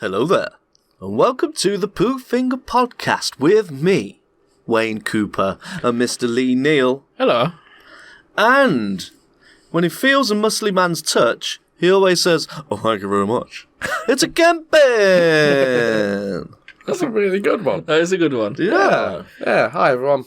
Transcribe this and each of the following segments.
Hello there, and welcome to the Pooh Finger Podcast with me, Wayne Cooper, and Mr. Lee Neal. Hello. And when he feels a muscly man's touch, he always says, "Oh, thank you very much." It's a campaign. That's a really good one. That is a good one. Yeah. Hi, everyone.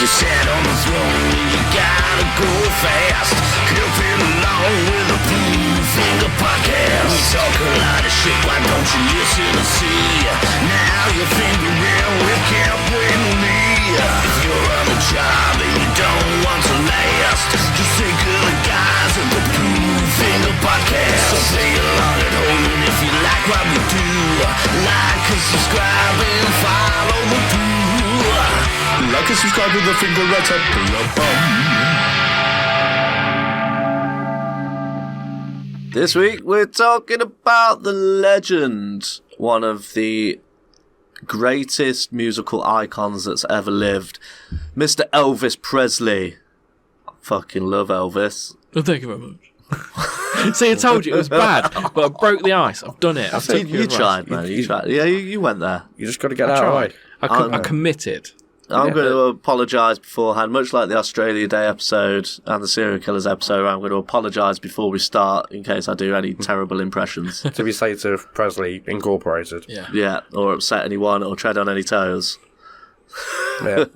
You sat on the throne, you gotta go fast. Helping along with the Pooh Finger Podcast. We talk a lot of shit, why don't you listen and see? Now you're fingering with Camp with me. If you're on the job and you don't want to last, just think of the guys at the Pooh Finger Podcast. So play along at home, and if you like what we do, like and subscribe and follow the Pooh. Like and subscribe to the Finger Rat. This week we're talking about the legend, one of the greatest musical icons that's ever lived, Mr. Elvis Presley. I fucking love Elvis. Well, thank you very much. See, I told you it was bad, but I broke the ice. I've done it. You tried, man. You tried. Yeah, you went there. You just got to get out of the way. I committed. I'm going to apologise beforehand, much like the Australia Day episode and the serial killers episode. I'm going to apologise before we start in case I do any terrible impressions. To be said to Presley Incorporated. Yeah, or upset anyone or tread on any toes. Yeah,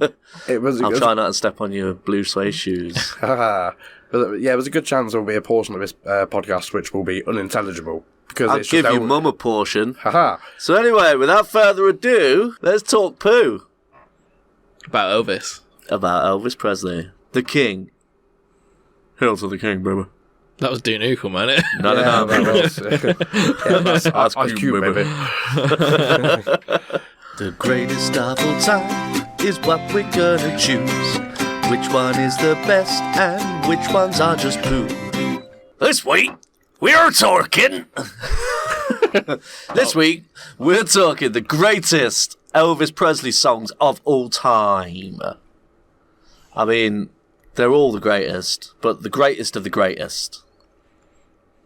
I'll try not to step on your blue suede shoes. But, there's a good chance there will be a portion of this podcast which will be unintelligible. Because I'll give you mum a portion. Haha. So anyway, without further ado, let's talk poo. About Elvis. About Elvis Presley, the king. Hail to the king, baby. That was Dune Uckel, man. No. That's cute, baby. The greatest of all time is what we're gonna choose. Which one is the best and which ones are just poo? This week, we're talking... This week, we're talking the greatest Elvis Presley songs of all time. I mean, they're all the greatest, but the greatest of the greatest.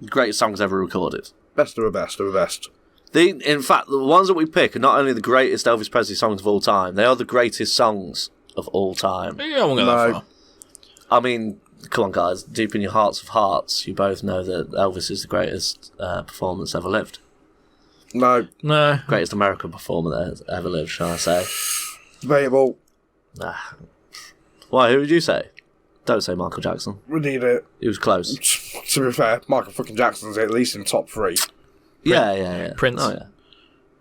The greatest songs ever recorded. Best of the best of the best. In fact, the ones that we pick are not only the greatest Elvis Presley songs of all time, they are the greatest songs of all time. Yeah, I won't go that far. I mean, come on, guys. Deep in your hearts of hearts, you both know that Elvis is the greatest performance ever lived. No. Greatest American performer that has ever lived, shall I say? Debatable. Why, who would you say? Don't say Michael Jackson. We need it. He was close. To be fair, Michael fucking Jackson's at least in top 3. Yeah. Prince. Oh, yeah.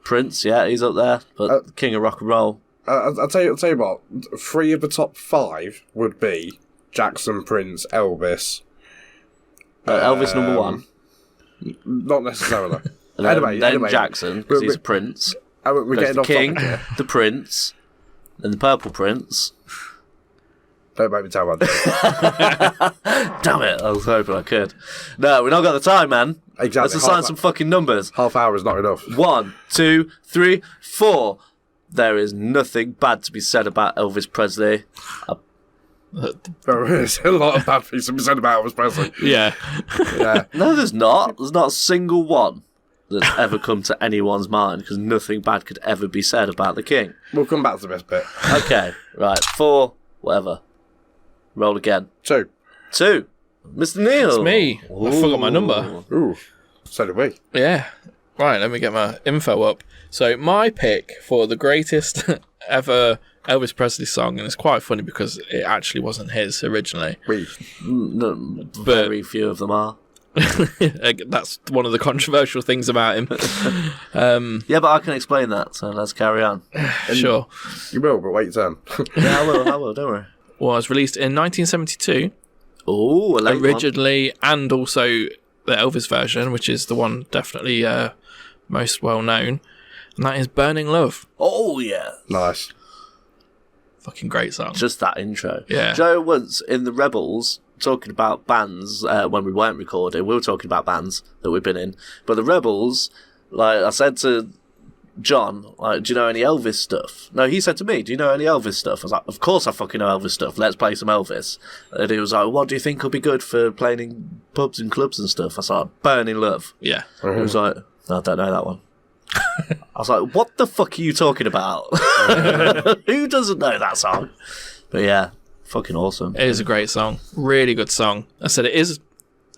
Prince, yeah, he's up there. But king of rock and roll. I'll tell you what. 3 of the top 5 would be Jackson, Prince, Elvis. Elvis number 1. Not necessarily. Then Jackson, because he's a prince. We're getting the off king, topic here. the prince, and the purple prince. Don't make me tell about that. Damn it, I was hoping I could. No, we've not got the time, man. Exactly. Let's assign some fucking numbers. Half hour is not enough. 1, 2, 3, 4. There is nothing bad to be said about Elvis Presley. There is a lot of bad things to be said about Elvis Presley. Yeah. No, there's not. There's not a single one that's ever come to anyone's mind, because nothing bad could ever be said about the king. We'll come back to this bit. Okay, right. 4, whatever. Roll again. 2. Mr. Neal. It's me. I forgot my number. Ooh. So did we. Yeah. Right, let me get my info up. So my pick for the greatest ever Elvis Presley song, and it's quite funny because it actually wasn't his originally. Very few of them are. That's one of the controversial things about him. Yeah, but I can explain that, so let's carry on. Sure. You will, but wait your turn. Yeah, I will, don't worry. Was released in 1972. Oh, a late originally, and also the Elvis version, which is the one definitely most well known, and that is Burning Love. Oh, yeah. Nice. Fucking great song. Just that intro. Yeah. Joe, once in the Rebels, talking about bands, when we weren't recording, we were talking about bands that we've been in. But the Rebels, like, I said to John, like, do you know any Elvis stuff? No, he said to me, do you know any Elvis stuff? I was like, of course I fucking know Elvis stuff. Let's play some Elvis. And he was like, what do you think will be good for playing in pubs and clubs and stuff? I was like, Burning Love. Yeah. He was like, I don't know that one. I was like, what the fuck are you talking about? Who doesn't know that song? But yeah, fucking awesome. It is a great song. Really good song. I said it is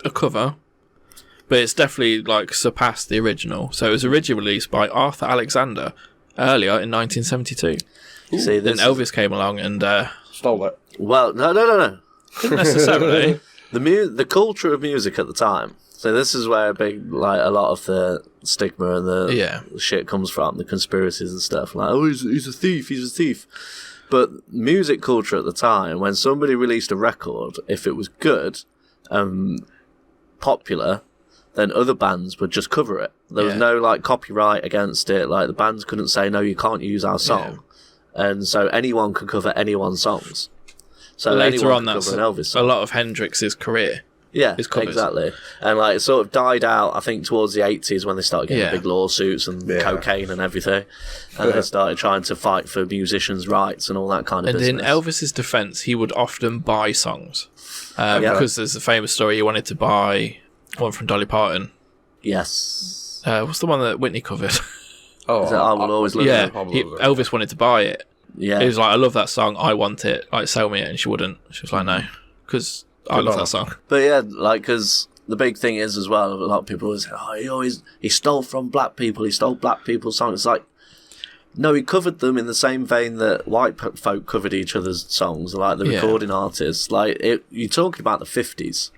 a cover, but it's definitely like surpassed the original. So it was originally released by Arthur Alexander earlier in 1972. See, Then this Elvis came along and Stole it. well, no. didn't necessarily. The culture of music at the time. So this is where a lot of the stigma and the shit comes from, the conspiracies and stuff. Like, oh, he's a thief. But music culture at the time, when somebody released a record, if it was good and popular, then other bands would just cover it. There was no like copyright against it. Like the bands couldn't say, no, you can't use our song. And so anyone could cover anyone's songs. So later on, that's an Elvis song. a lot of Hendrix's career. Yeah, his covers. exactly. And like it sort of died out, I think, towards the 80s when they started getting big lawsuits and cocaine and everything. And they started trying to fight for musicians' rights and all that kind of business. And in Elvis's defense, he would often buy songs. Because there's a famous story he wanted to buy one from Dolly Parton. Yes. What's the one that Whitney covered? Oh, Is it I Will Always Love You? Elvis wanted to buy it. Yeah. He was like, I love that song, I want it, like, sell me it. And she wouldn't. She was like, no, because I love that song. But yeah, like, because the big thing is as well, a lot of people always say, oh, he stole from black people, he stole black people's songs. It's like, no, he covered them in the same vein that white folk covered each other's songs, like the recording artists. Like, you're talking about the 50s,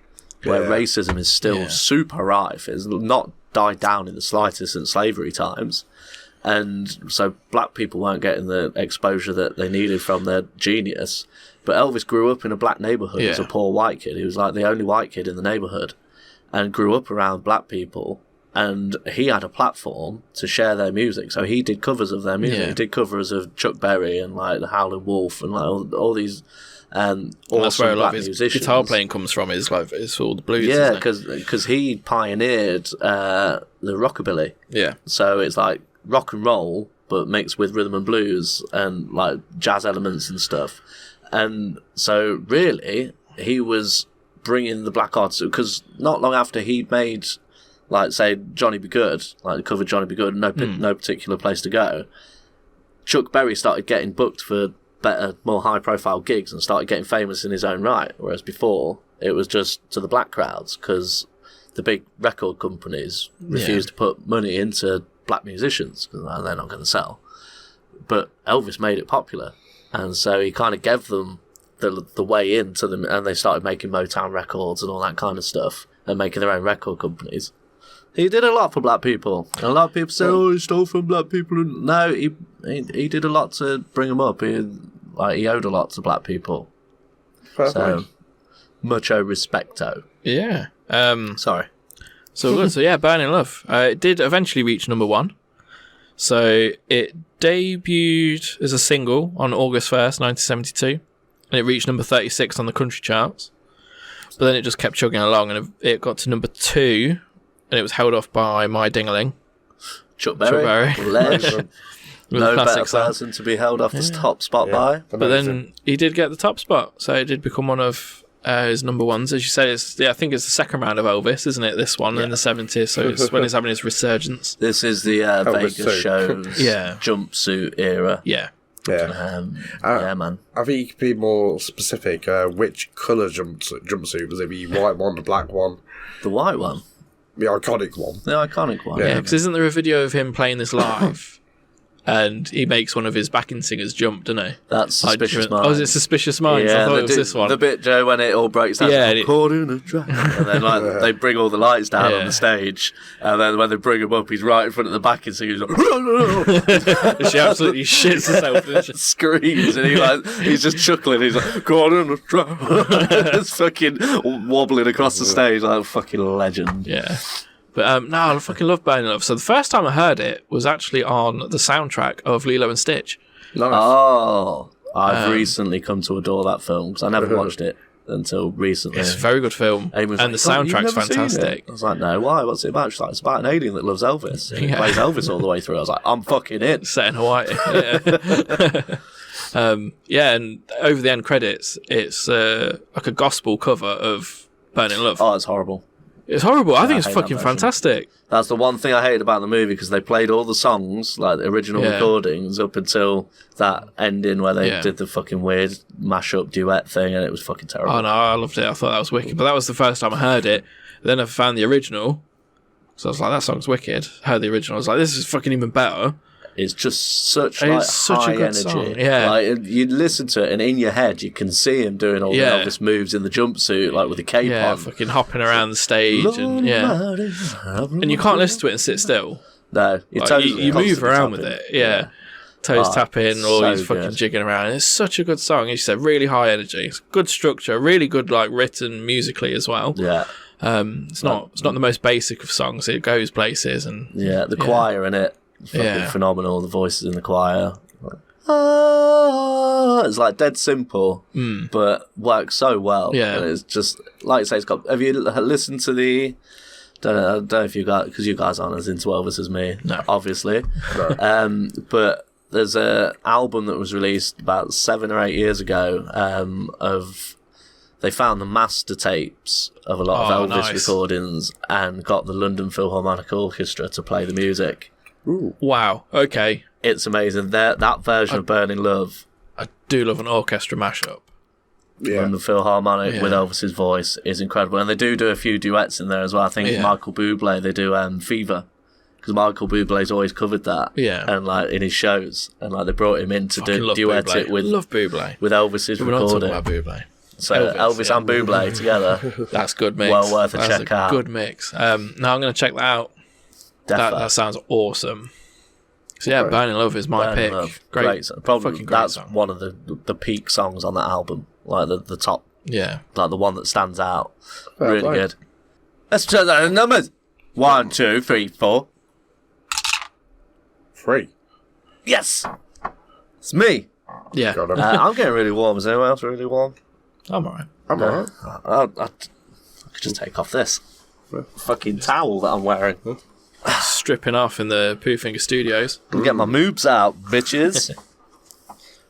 where racism is still super rife. It's not died down in the slightest since slavery times. And so black people weren't getting the exposure that they needed from their genius. But Elvis grew up in a black neighborhood as a poor white kid. He was like the only white kid in the neighborhood and grew up around black people. And he had a platform to share their music. So he did covers of their music. He did covers of Chuck Berry and like the Howlin' Wolf and like all these awesome that's where a lot of his musicians. Guitar playing comes from. Is like it's all the blues. Yeah, because he pioneered the rockabilly. Yeah. So it's like rock and roll, but mixed with rhythm and blues and like jazz elements and stuff. And so really, he was bringing the black artists, because not long after he'd made, like, say, Johnny Be Good, like the cover Johnny Be Good, no particular place to go, Chuck Berry started getting booked for better, more high-profile gigs and started getting famous in his own right, whereas before it was just to the black crowds, because the big record companies refused to put money into black musicians, because they're not going to sell. But Elvis made it popular, and so he kind of gave them the way into them, and they started making Motown records and all that kind of stuff, and making their own record companies. He did a lot for black people. And a lot of people say, "Oh, he stole from black people." No, he did a lot to bring them up. He owed a lot to black people. So, mucho respecto. Yeah. Sorry. So good. So yeah, Burning Love. It did eventually reach number 1. So it debuted as a single on August 1st, 1972, and it reached number 36 on the country charts. But then it just kept chugging along, and it got to number 2, and it was held off by My Ding-a-Ling. Chuck Berry. Ledge. No better person to be held off this top spot by. But then he did get the top spot, so it did become one of his number ones. As you said, I think it's the second round of Elvis, isn't it? This one in the 70s, so it's when he's having his resurgence. This is the Vegas shows jumpsuit era. Yeah. Yeah, man. I think you could be more specific. Which colour jumpsuit? Was it the white one, the black one? The white one. The iconic one. The iconic one. Yeah, because isn't there a video of him playing this live? And he makes one of his backing singers jump, doesn't he? That's Suspicious Minds. Oh, is it Suspicious Minds? I thought it was this one. The bit, Joe, when it all breaks down, caught in a trap. And then they bring all the lights down on the stage, and then when they bring him up, he's right in front of the backing singer. He's like, she absolutely shits herself. Screams, and he's just chuckling. He's like, caught in a trap. Just fucking wobbling across the stage like a fucking legend. Yeah. But no, I fucking love Burning Love. So the first time I heard it was actually on the soundtrack of Lilo and Stitch. Nice. Oh. I've recently come to adore that film because I never watched it until recently. It's a very good film, and the soundtrack's fantastic. I was like, no, why? What's it about? She's like, it's about an alien that loves Elvis. And he plays Elvis all the way through. I was like, I'm fucking in. Set in Hawaii. Yeah. And over the end credits, it's like a gospel cover of Burning Love. Oh, it's horrible. It's horrible. I think it's hate fucking that version. fantastic. That's the one thing I hated about the movie because they played all the songs, like the original recordings, up until that ending where they did the fucking weird mashup duet thing, and it was fucking terrible. Oh no, I loved it. I thought that was wicked. But that was the first time I heard it. Then I found the original. So I was like, that song's wicked. Heard the original. I was like, this is fucking even better. It's just such Such high a good energy. song. Yeah. Like you listen to it, and in your head, you can see him doing all the Elvis moves in the jumpsuit, like with the cape on. Fucking hopping around the stage, and and you can't listen to it and sit still. No, Like, you move around with it. Toes tapping, or so he's fucking good. jigging around. It's such a good song. As you said, really high energy. It's good structure, really good, like written musically as well. Yeah. It's not the most basic of songs. It goes places, and The choir in it. Fucking phenomenal. The voices in the choir. It's like dead simple, but works so well. Yeah. And it's just like you say. It's got. Have you listened to the? I don't know if you guys, because you guys aren't as into Elvis as me. No, obviously. No. But there's a album that was released about 7 or 8 years ago. They found the master tapes of a lot of Elvis recordings and got the London Philharmonic Orchestra to play the music. Ooh. wow. Okay, It's amazing. That version of Burning Love I do love an orchestra mashup. Yeah. from the Philharmonic with Elvis's voice is incredible. And they do a few duets in there as well. I think Michael Bublé, they do Fever. Because Michael Bublé's always covered that. Yeah. And like in his shows. And like they brought him in to Love duet Bublé. it with Bublé. with Elvis's We're not talking recording. about Bublé. So Elvis and Bublé together. That's good mix. Well worth a That's check out. Good mix. Now I'm going to check that out. That sounds awesome. So yeah, Burning Love is my Burning pick. Love. Great, song. Probably fucking great that's song. one of the peak songs on that album. Like the top, Yeah. like the one that stands out. Fair really play. good. Let's check that in numbers. 1, 2, 3, 4. 3. Yes, it's me. Yeah. Got him. I'm getting really warm. Is anyone else really warm? I'm alright. I'm alright. I could just take off this fucking towel that I'm wearing. Stripping off in the Pooh Finger Studios. Get my moobs out, bitches.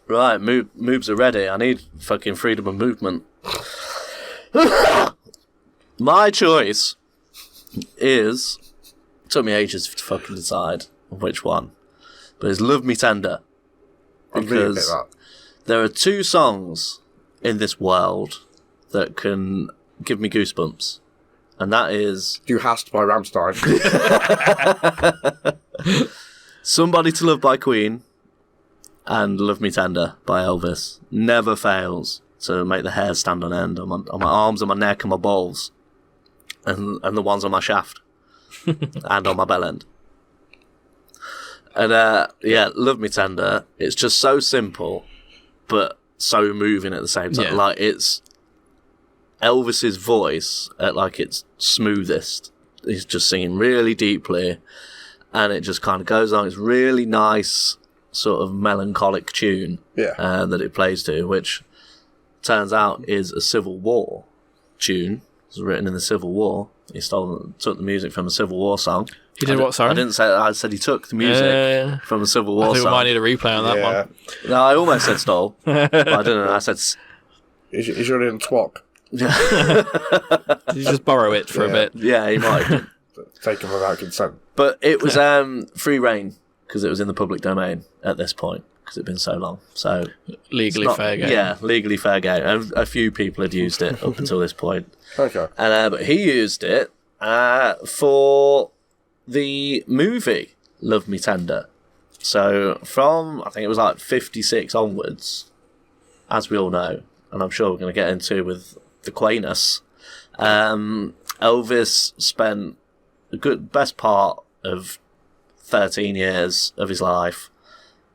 Right, moobs are ready. I need fucking freedom of movement. My choice is... Took me ages to fucking decide which one. But it's Love Me Tender. I'd really pick Because that. there are 2 songs in this world that can give me goosebumps. And that is... You Hast by Rammstein. Somebody to Love by Queen and Love Me Tender by Elvis. Never fails to make the hair stand on end on my arms, on my neck, and my balls. And the ones on my shaft. And on my bell end. And Love Me Tender. It's just so simple, but so moving at the same time. Yeah. Like, it's Elvis's voice at like its smoothest. He's just singing really deeply, and it just kind of goes on. It's really nice, sort of melancholic tune that it plays to, which turns out is a Civil War tune. It was written in the Civil War. He took the music from a Civil War song. He did what, sorry? I didn't say that. I said he took the music from a Civil War I think song. we might need a replay on that one. No, I almost said stole. But I didn't know. I said... Is your name Twock? Did you just borrow it for a bit? Yeah, he might have. Taken without consent. But it was free reign, because it was in the public domain at this point, because it'd been so long. So Legally fair game. Yeah, legally fair game. And a few people had used it up until this point. Okay. And but he used it for the movie Love Me Tender. So from, I think it was like 56 onwards, as we all know, and I'm sure we're going to get into with the Quainus, Elvis spent the best part of 13 years of his life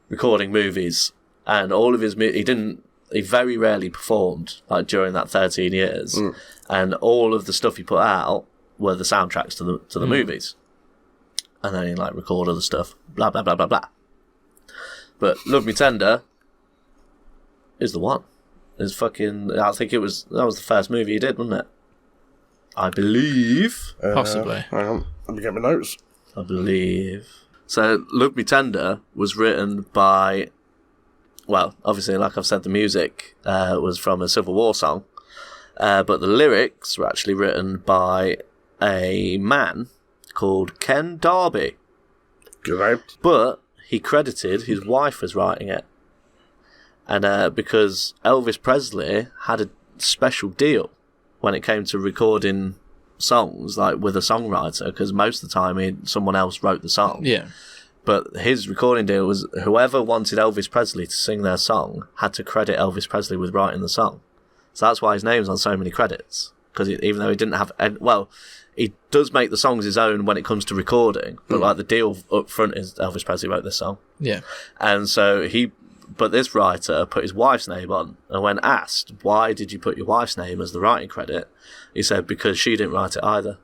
recording movies, and all of his he very rarely performed like during that 13 years, and all of the stuff he put out were the soundtracks to the movies, and then he like record other stuff, blah blah blah blah blah. But Love Me Tender is the one. Is fucking. I think that was the first movie he did, wasn't it? I believe. Possibly. Hang on, let me get my notes. I believe. So, Love Me Tender was written by. Well, obviously, like I've said, the music was from a Civil War song, but the lyrics were actually written by a man called Ken Darby. Good name. But he credited his wife as writing it. And because Elvis Presley had a special deal when it came to recording songs, like with a songwriter, because most of the time someone else wrote the song. Yeah. But his recording deal was whoever wanted Elvis Presley to sing their song had to credit Elvis Presley with writing the song. So that's why his name's on so many credits. Because even though he didn't have... Well, he does make the songs his own when it comes to recording, but like the deal up front is Elvis Presley wrote this song. Yeah. And so but this writer put his wife's name on, and when asked, why did you put your wife's name as the writing credit, he said, because she didn't write it either.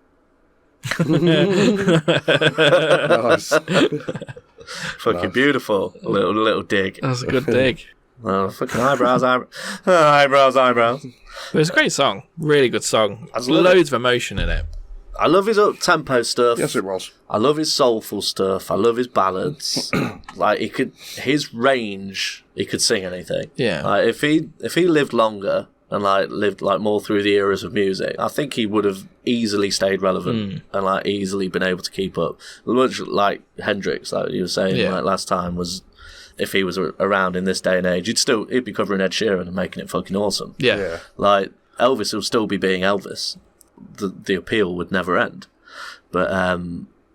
Nice. Fucking beautiful. Little dig. That's a good dig. Oh, fucking eyebrows. Eyebrows. But it's a great song. Really good song. I love Loads of emotion in it. I love his up-tempo stuff. Yes, it was. I love his soulful stuff. I love his ballads. Like his range, he could sing anything. Yeah. Like if he lived longer and like lived like more through the eras of music, I think he would have easily stayed relevant and like easily been able to keep up. Much like Hendrix, like you were saying like last time, was if he was around in this day and age, he'd be covering Ed Sheeran and making it fucking awesome. Yeah. Like Elvis will still be being Elvis. The appeal would never end. But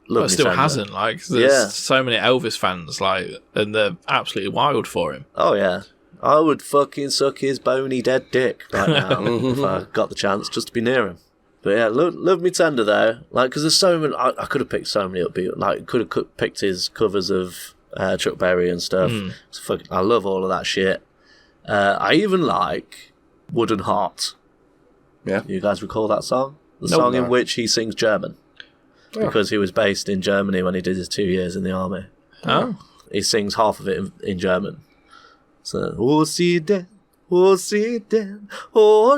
But it still hasn't. Like, there's so many Elvis fans, like, and they're absolutely wild for him. Oh yeah, I would fucking suck his bony dead dick right now if I got the chance just to be near him. But yeah, love me tender though. Like, because there's so many. I could have picked so many upbeat. Like, could have picked his covers of Chuck Berry and stuff. So I love all of that shit. I even like Wooden Heart. Yeah. You guys recall that song? The song in which he sings German. Because he was based in Germany when he did his 2 years in the army. Oh. He sings half of it in German. So, oh, sie denn, oh,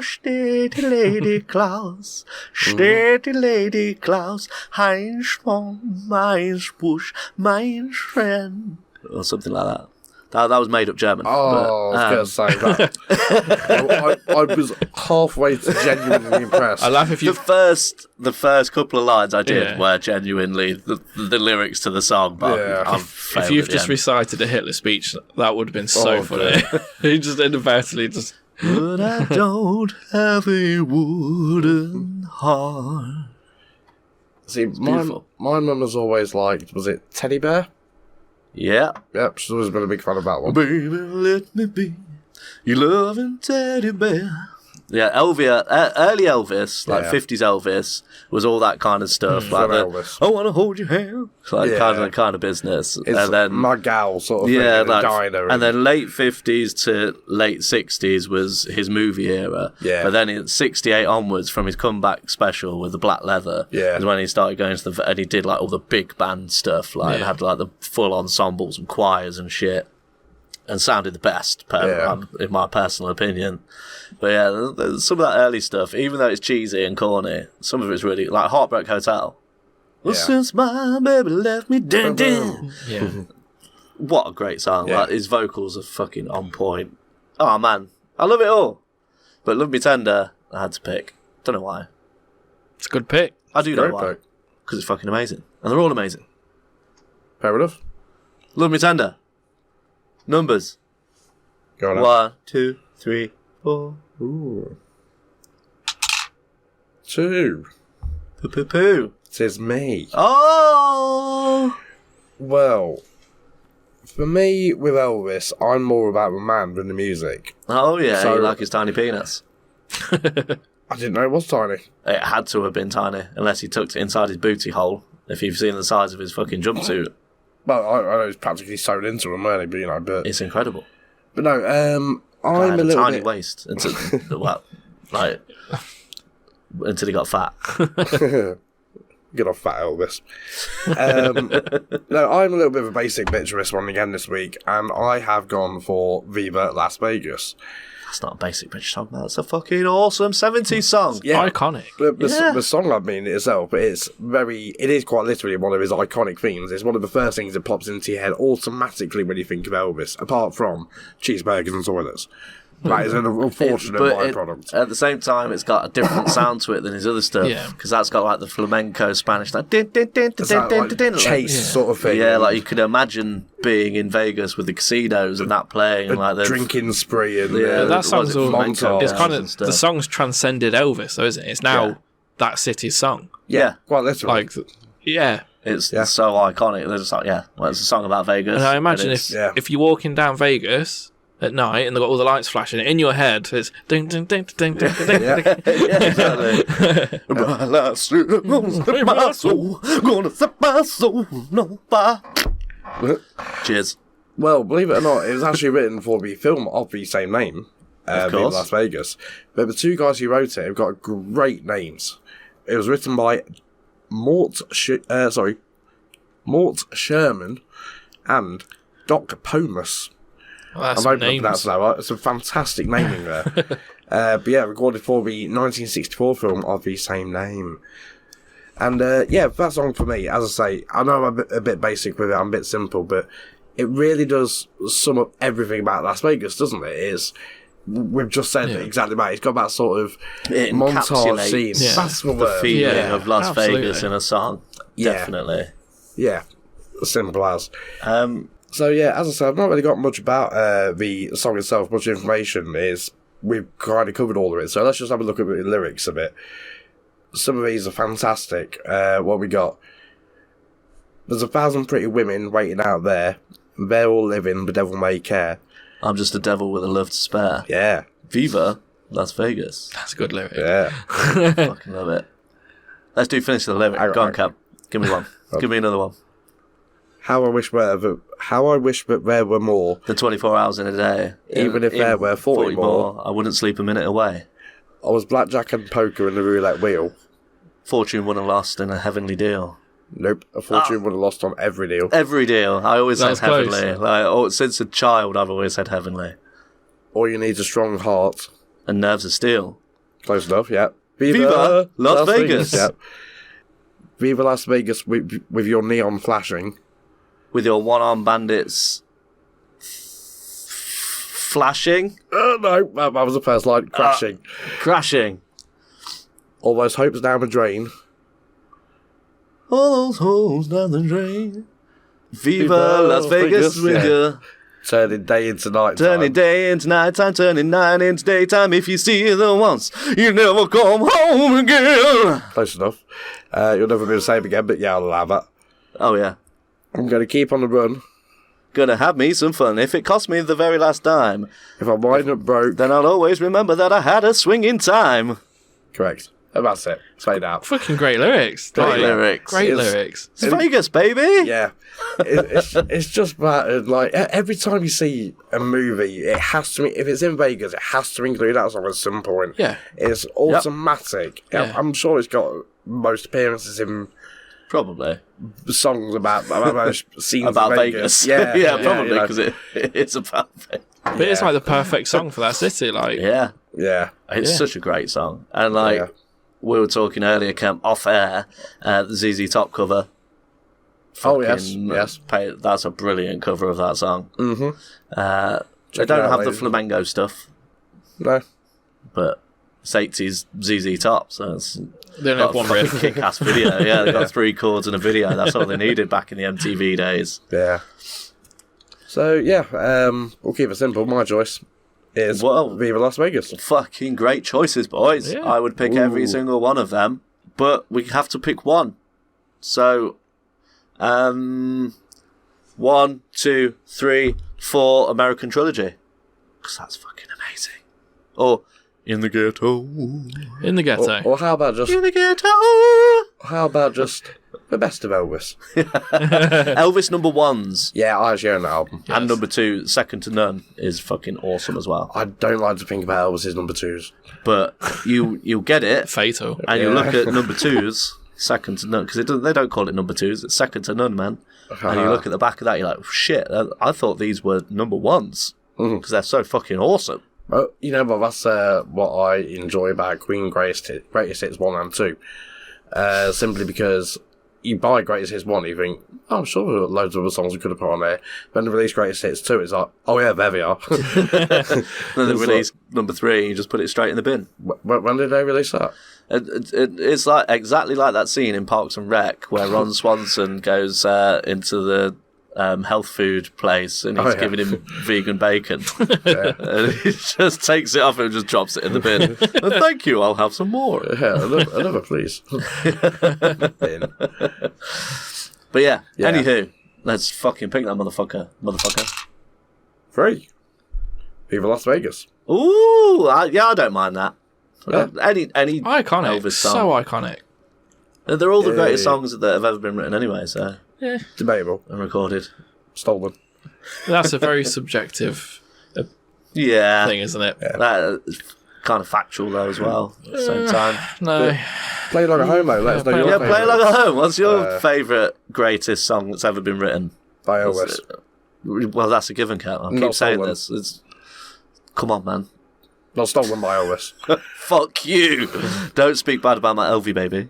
steht die Lady Klaus, steht die Lady Klaus, ein Schwung, mein Spush, mein Schwen. Or something like that. That was made up German. Oh, I was going to say that. I was halfway to genuinely impressed. I laugh if you... The first couple of lines I did were genuinely the lyrics to the song, but if you've just recited a Hitler speech, that would have been so funny. He just inadvertently just... But I don't have a wooden heart. See, my mum has always liked, was it Teddy Bear? Yeah. Yep, she's always been a big fan of that one. Baby, let me be your loving teddy bear. Yeah, early Elvis, like 50s Elvis, was all that kind of stuff. Like Elvis. I want to hold your hand. Like kind of business. It's and then my gal sort of thing in a diner. And then late 50s to late 60s was his movie era. Yeah. But then in 68 onwards, from his comeback special with the black leather, is when he started going to and he did like all the big band stuff, like had like the full ensembles and choirs and shit. And sounded the best, in my personal opinion. But yeah, there's some of that early stuff, even though it's cheesy and corny, some of it's really, like Heartbreak Hotel. Well, since my baby left me, dun, dun. Yeah. What a great song. Like, his vocals are fucking on point. Oh, man. I love it all. But Love Me Tender, I had to pick. Don't know why. It's a good pick. I do know why. Because it's fucking amazing. And they're all amazing. Fair enough. Love Me Tender. Numbers. Go on. 1, 2, 3, 4. Ooh. 2. Poo. Tis me. Oh! Well, for me, with Elvis, I'm more about the man than the music. Oh, yeah, So- you like his tiny penis. I didn't know it was tiny. It had to have been tiny, unless he tucked it inside his booty hole, if you've seen the size of his fucking jumpsuit. Well, I know it's practically sewed into him, weren't he? But It's incredible. But no, I I'm had a a little tiny bit... waist until, well, like, until he got fat. Get off Fat Elvis. No, I'm a little bit of a basic bitch for this one again this week, and I have gone for Viva Las Vegas. That's not a basic bitch song, that's a fucking awesome 70s song. Yeah. Iconic. The song, I mean, itself, but it is quite literally one of his iconic themes. It's one of the first things that pops into your head automatically when you think of Elvis, apart from cheeseburgers and toilets. That is an unfortunate byproduct. At the same time, it's got a different sound to it than his other stuff. Yeah. Because that's got like the flamenco Spanish, like Chase sort of thing. Yeah, like you could imagine being in Vegas with the casinos and that playing, and like the drinking spree and that song's all montage. It's kind and of stuff. the song's transcended Elvis, though, isn't it? It's now that city's song. Yeah, quite literally. Like, yeah. it's so iconic. They're just like, it's a song about Vegas. And I imagine it's- if you're walking down Vegas at night and they've got all the lights flashing, in your head it's ding ding ding ding ding ding ding. exactly. Gonna set my soul on fire. Cheers. Well, believe it or not, it was actually written for the film of the same name, Of Viva course. Las Vegas. But the two guys who wrote it have got great names. It was written by Mort Sherman and Doc Pomus. Well, that's I'm some hoping names. that's right. It's a fantastic naming there. But yeah, recorded for the 1964 film of the same name. And that song for me, as I say, I know I'm a bit basic with it, I'm a bit simple, but it really does sum up everything about Las Vegas, doesn't it? We've just said exactly right. It's got that sort of It montage scene. encapsulates That's the the word. feeling Yeah, of Las absolutely. Vegas in a song. Yeah. Definitely. Yeah, simple as. Um, So yeah, as I said, I've not really got much about the song itself. Much information we've kind of covered all of it. So let's just have a look at the lyrics a bit. Some of these are fantastic. What we got? There's 1,000 pretty women waiting out there. They're all living, the devil may care. I'm just a devil with a love to spare. Yeah, Viva Las Vegas. That's a good lyric. yeah. Fucking love it. Let's finish the lyric. Go on, Cap. Give me one. Give me another one. How I wish that there were more. The 24 hours in a day. Even if there were 40 more. I wouldn't sleep a minute away. I was blackjack and poker in the roulette wheel. Fortune won and lost in a heavenly deal. Nope, a fortune would have lost on every deal. Every deal. I always That said was close. heavenly. Since a child, I've always said heavenly. All you need is a strong heart. And nerves of steel. Close enough, yeah. Viva Las Vegas. Yeah. Viva Las Vegas with your neon flashing. With your one-armed bandits flashing. No, that was the first line. Crashing. Crashing. All those hopes down the drain. All those holes down the drain. Viva Las Vegas with yeah. your... Turning day into night. Turning day into nighttime, turning night into daytime. If you see them once, you never come home again. Close enough. You'll never be the same again, but yeah, I'll allow that. Oh, yeah. I'm going to keep on the run. Gonna have me some fun. If it costs me the very last dime, If I wind up broke. then I'll always remember that I had a swinging time. Correct. And that's it. Fade out. Fucking great lyrics. Great Like, lyrics. Great It's- lyrics. It's Vegas, baby. Yeah. It's just that, like, every time you see a movie, it has to, if it's in Vegas, it has to include that song at some point. Yeah. It's automatic. Yeah. I'm sure it's got most appearances in Probably. songs about most scenes About in Vegas. Yeah, yeah, probably, you know. because it's about Vegas. But it's like the perfect song for that city. Like, Yeah. Yeah. It's Yeah. such a great song. And, like, Yeah. we were talking earlier, Kemp, off air, the ZZ Top cover. Oh, yes. Fucking Yes. That's a brilliant cover of that song. Mm-hmm. They Check it don't out, have the ladies. flamenco stuff, No. but it's 80s ZZ Top, so it's they don't got have a one fucking riff. kick-ass video. Yeah, they got 3 chords and a video. That's all they needed back in the MTV days. Yeah. So, yeah, we'll keep it simple. My choice is Well- Viva Las Vegas. Fucking great choices, boys. Yeah. I would pick every Ooh. single one of them, but we have to pick one. So, 1, 2, 3, 4, American Trilogy. Because that's fucking amazing. Or, In the Ghetto. In the ghetto. Or how about just In the Ghetto. the best of Elvis? Elvis number 1s. Yeah, I actually own that album. And number 2, second to none, is fucking awesome as well. I don't like to think about Elvis's number 2s. But you get it, Fatal. and you Yeah. look at number 2s, second to none, because they don't call it number 2s. It's second to none, man. And you look at the back of that, you're like, shit, I thought these were number 1s because they're so fucking awesome. Well, you know, but that's what I enjoy about Queen Greatest Hits 1 and 2. Simply because you buy Greatest Hits 1, you think, oh, I'm sure there are loads of other songs we could have put on there. When they release Greatest Hits 2, it's like, oh yeah, there they are. Then they release number 3, you just put it straight in the bin. When did they release that? It's like exactly like that scene in Parks and Rec where Ron Swanson goes into the health food place and he's giving him vegan bacon. And he just takes it off and just drops it in the bin. Thank you, I'll have some more. Yeah, another please. Bin. But yeah, anywho, let's fucking pick that motherfucker. 3. Viva Las Vegas. Ooh, I don't mind that. Yeah. Any iconic, Elvis song. so iconic. They're all the greatest songs that have ever been written anyway, so... Yeah. Debatable. And recorded. Stolen. That's a very subjective thing, isn't it? Yeah. That's kind of factual, though, as well, at the same time. No. Play Like a Homo, let us know your Play Like a Home. What's your favourite, greatest song that's ever been written? By Elvis. Well, that's a given, Cat. I keep saying this. Come on, man. Not stolen by Elvis. Fuck you. Don't speak bad about my Elvie baby.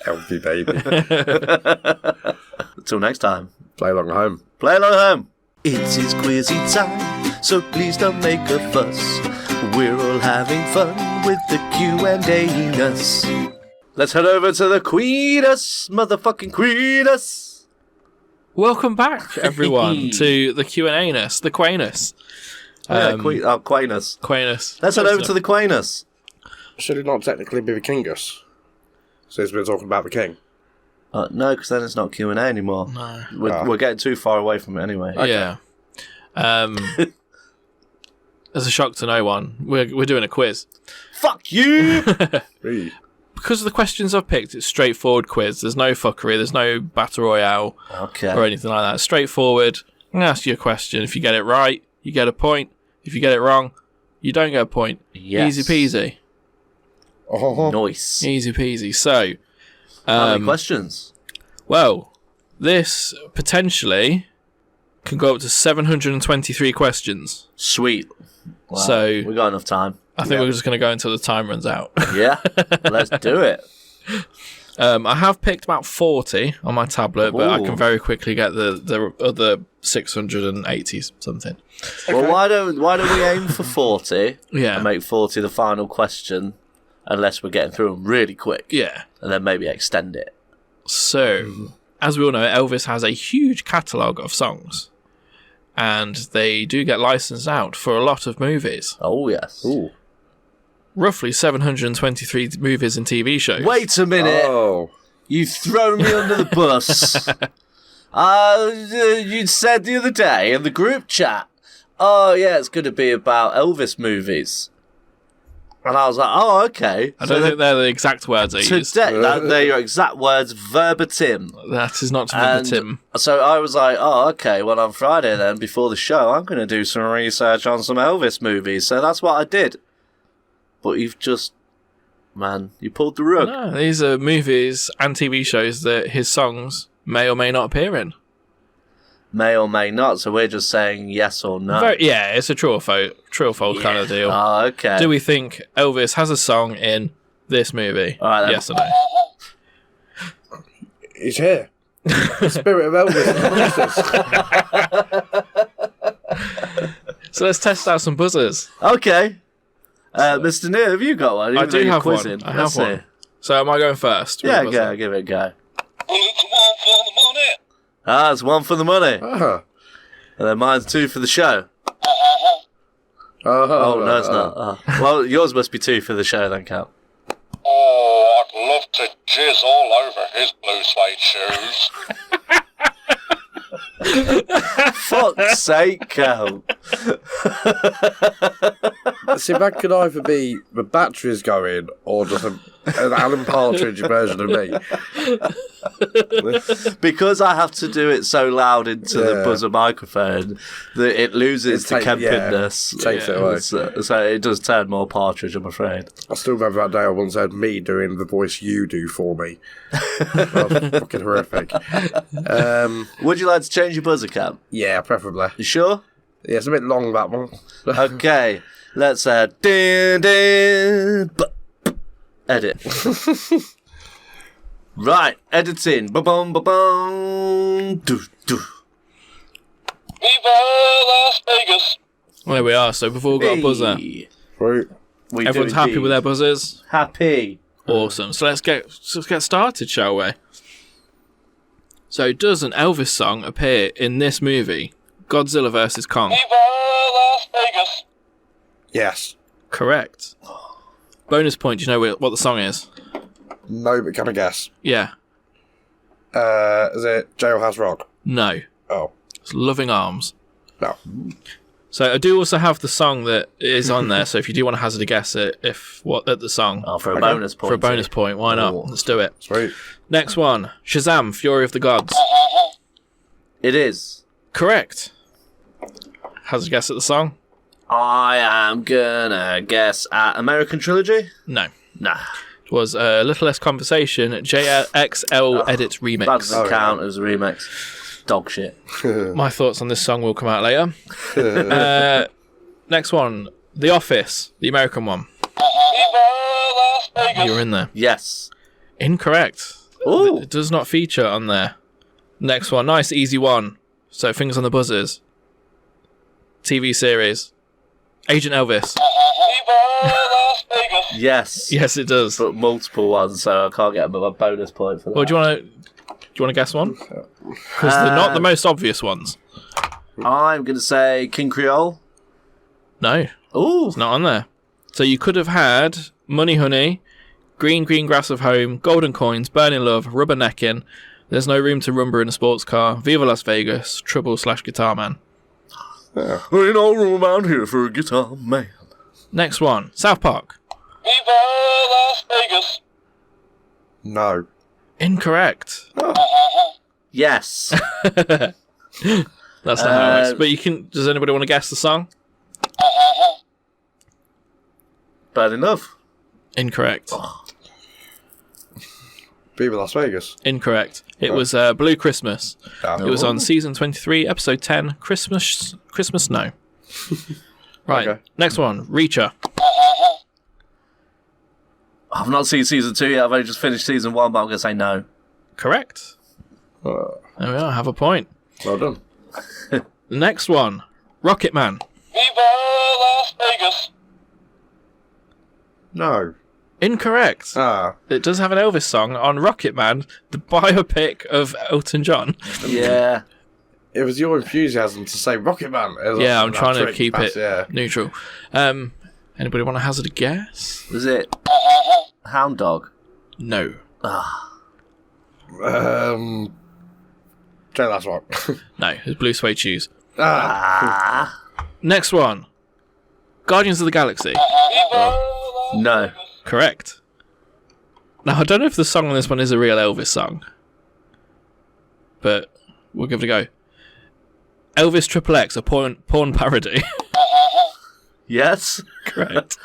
Elvie baby. Until next time. Play Like a Home. Play Like a Home. It is quizzy time, so please don't make a fuss. We're all having fun with the Q&A-ness. Let's head over to the Queenus, motherfucking Queenus. Welcome back, everyone, to the Q&A-ness, the Quainus. Quainus. Quainus. Let's head over to the Quainus. Should it not technically be the Kingus? Since we're talking about the king. No, because then it's not Q&A anymore. No. We're getting too far away from it anyway. Okay. Yeah. As a shock to no one, we're doing a quiz. Fuck you! Really? Because of the questions I've picked, it's straightforward quiz. There's no fuckery. There's no battle royale or anything like that. Straightforward. I'm going to ask you a question. If you get it right, you get a point. If you get it wrong, you don't get a point. Yes. Easy peasy. Oh. Nice. Easy peasy. So, how many questions? Well, this potentially can go up to 723 questions. Sweet. Wow. So we got enough time. I think we're just going to go until the time runs out. Yeah, let's do it. I have picked about 40 on my tablet, but I Ooh. can very quickly get the other 680 something. Well, why don't we aim for 40 Yeah. and make 40 the final question, unless we're getting through them really quick, Yeah. and then maybe extend it. So, as we all know, Elvis has a huge catalogue of songs, and they do get licensed out for a lot of movies. Oh, yes. Ooh. Roughly 723 movies and TV shows. Wait a minute. Oh. You've thrown me under the bus. You said the other day in the group chat, oh, yeah, it's going to be about Elvis movies. And I was like, oh, okay. I don't think they're the exact words I used. They're your exact words verbatim. That is not verbatim. So I was like, oh, okay, well, on Friday then, before the show, I'm going to do some research on some Elvis movies. So that's what I did. But you've just, man, you pulled the rug. No, these are movies and TV shows that his songs may or may not appear in. May or may not, so we're just saying yes or no. Yeah, it's a true or false kind of deal. Oh, okay. Do we think Elvis has a song in this movie? All right, then. Yes or no? He's here. The spirit of Elvis. So let's test out some buzzers. Okay. Mr. Neil, have you got one? I Even though do you're have quizzing. one. I have Let's see. one. So am I going first? with Yeah, the buzzer? give it a go. It's one for the money. Ah, it's one for the money. Ah. And then mine's two for the show. Oh, No, it's not. Oh. Well, yours must be two for the show then, Cal. Oh, I'd love to jizz all over his blue suede shoes. Fuck's sake, Cal. See, that could either be the batteries going or just a an Alan Partridge version of me. Because I have to do it so loud into the buzzer microphone that it loses the campiness. Takes it away. So it does turn more Partridge, I'm afraid. I still remember that day I once heard me doing the voice you do for me. That was fucking horrific. Would you like to change your buzzer, Cam? Yeah, preferably. You sure? Yeah, it's a bit long, that one. Okay, let's edit. Right, editing. Ba-bum, ba-bum. Do, do. Viva Las Vegas. There we are. So before we got a buzzer, Right. everyone's happy with their buzzers. Happy. Awesome. So let's get started, shall we? So does an Elvis song appear in this movie, Godzilla vs Kong? Viva Las Vegas. Yes. Correct. Bonus point. Do you know what the song is? No, but can I guess? Yeah. Is it Jailhouse Rock? No. Oh. It's Loving Arms. No. So I do also have the song that is on there. So if you do want to hazard a guess at the song For a bonus point. for a bonus point, why not? Oh. Let's do it. Sweet. Next one. Shazam! Fury of the Gods. It is. Correct. Hazard a guess at the song? I am gonna guess at American Trilogy? No. Nah. It was A Little Less Conversation, JXL Edits Remix. That doesn't count as a remix. Dog shit. My thoughts on this song will come out later. Next one, The Office, the American one. Viva Las Vegas. You're in there. Yes. Incorrect. Ooh. It does not feature on there. Next one, nice, easy one. So fingers on the buzzers. TV series. Agent Elvis. Viva Las Vegas. Yes. Yes, it does. But multiple ones, so I can't get a bonus point for that. Well, do you want to guess one? Because they're not the most obvious ones. I'm gonna say King Creole. No, Ooh. it's not on there. So you could have had Money Honey, Green Grass of Home, Golden Coins, Burning Love, Rubbernecking, There's No Room to Rumba in a Sports Car, Viva Las Vegas, Trouble/Guitar Man. Ain't no room out here for a guitar man. Next one, South Park. Viva Las Vegas. No. Incorrect. Yes. That's not how it works. But you can. Does anybody want to guess the song? Bad enough. Incorrect. Viva Las Vegas. Incorrect. It was Blue Christmas. Oh. It was on season 23, episode 10, Christmas Snow. Right. Okay. Next one, Reacher. I've not seen season 2 yet. I've only just finished season 1, but I'm gonna say no. Correct. There we are. Have a point. Well done. The next one, Rocket Man. Viva Las Vegas. No. Incorrect. It does have an Elvis song on Rocket Man, the biopic of Elton John. Yeah. It was your enthusiasm to say Rocket Man. Yeah, I'm trying to keep it Yeah. neutral. Anybody want to hazard a guess? Was it Hound Dog? No. Jailhouse Rock. No, it's Blue Suede Shoes. Ah. Next one, Guardians of the Galaxy. No. Correct. Now, I don't know if the song on this one is a real Elvis song, but we'll give it a go. Elvis Triple X, a porn parody. Yes. Correct.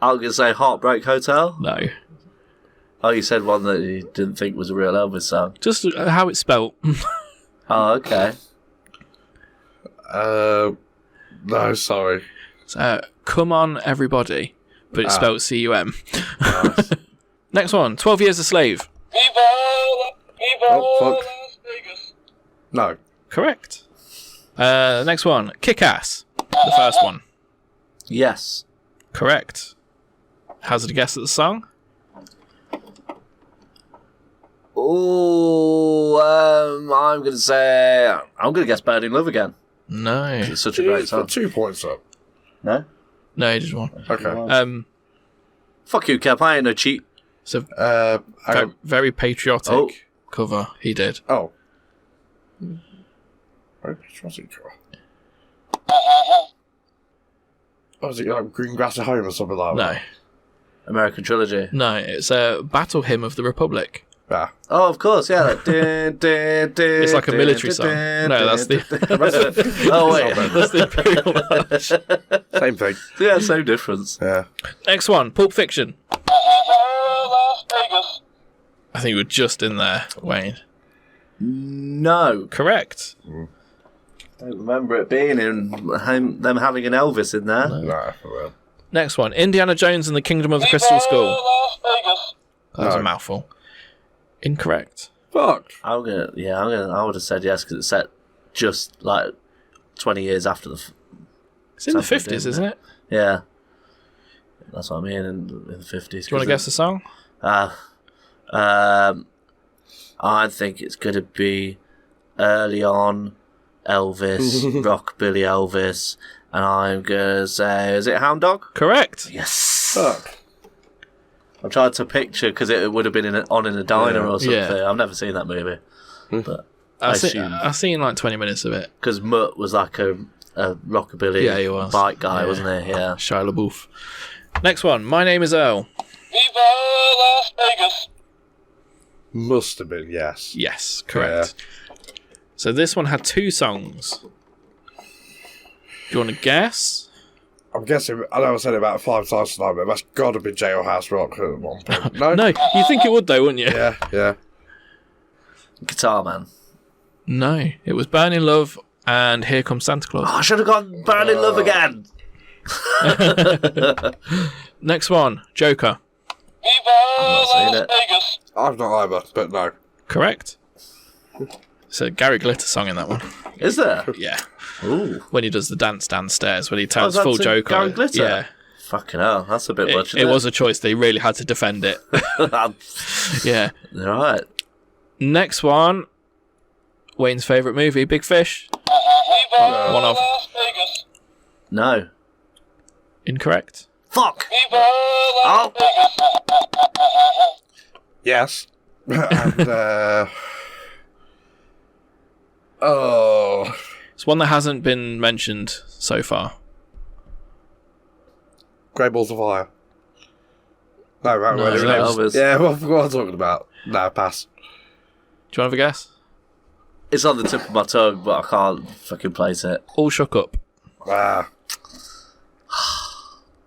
I'm gonna say Heartbreak Hotel. No. Oh, you said one that you didn't think was a real Elvis song. Just how it's spelt. Oh, okay. No, sorry. Come On Everybody, but it's spelled C-U-M. Nice. Next one, 12 Years a Slave. Viva fuck. Las Vegas. No. Correct. Next one, Kick-Ass. The first one. Yes. Correct. Hazard a guess at the song? Oh, I'm gonna guess Burning Love again. No. It's such a great song. Put 2 points up. No? No, he just won. Okay. Fuck you, Cap. I ain't no cheat. It's a very patriotic cover he did. Oh. Very patriotic cover. Oh, is it like Green Grass at Home or something like that? No. American Trilogy. No, it's a battle hymn of the Republic. Ah. Oh, of course, yeah. Like, it's It's like a military song. No, that's the Oh, wait. that's the Imperial March. Same thing. Yeah, same difference. Yeah. Next one, Pulp Fiction. I think you were just in there, Wayne. No. Correct. Don't remember it being in them having an Elvis in there. Nah, for real. Next one, Indiana Jones and the Kingdom of the Crystal Skull. That was a No. mouthful. Incorrect. Fuck. I would have said yes because it's set just like 20 years after the. It's in the Something, 50s, isn't it? Yeah, that's what I mean in the 50s. Do you want to guess the song? I think it's going to be early on Elvis, Rockabilly Elvis, and I'm going to say, is it Hound Dog? Correct. Yes. Fuck. I'm trying to picture because it would have been in a diner or something. Yeah. I've never seen that movie, but I've assume seen like 20 minutes of it. because Mutt was like a rockabilly Yeah, he was. bike guy, Yeah. wasn't he? Yeah. Shia LaBeouf. Next one, My Name is Earl. Must have been, yes. Yes, correct. So this one had 2 songs. Do you want to guess? I'm guessing, I know I said it about 5 times tonight, but that's got to be Jailhouse Rock at one point. No? No, you think it would though, wouldn't you? Yeah, yeah. Guitar Man. No, it was Burning Love and Here Comes Santa Claus. Oh, I should have gone Burning Love again. Next one, Joker. I've not seen it. I've not either, but no. Correct. It's a Gary Glitter song in that one. Is there? Yeah. Ooh. When he does the dance downstairs, when he tells that's full a Joker. Gary Glitter? Yeah. Fucking hell, that's a bit much. It was a choice. They really had to defend it. Yeah. Right. Next one, Wayne's favourite movie, Big Fish. One of. No. Incorrect. Fuck. Oh. Yes. And, oh. It's one that hasn't been mentioned so far. Grey Balls of Fire. No, right, No, wait, it's Elvis. yeah, well, what I'm talking about. No, pass. Do you want to have a guess? It's on the tip of my tongue, but I can't fucking place it. All Shook Up. Ah.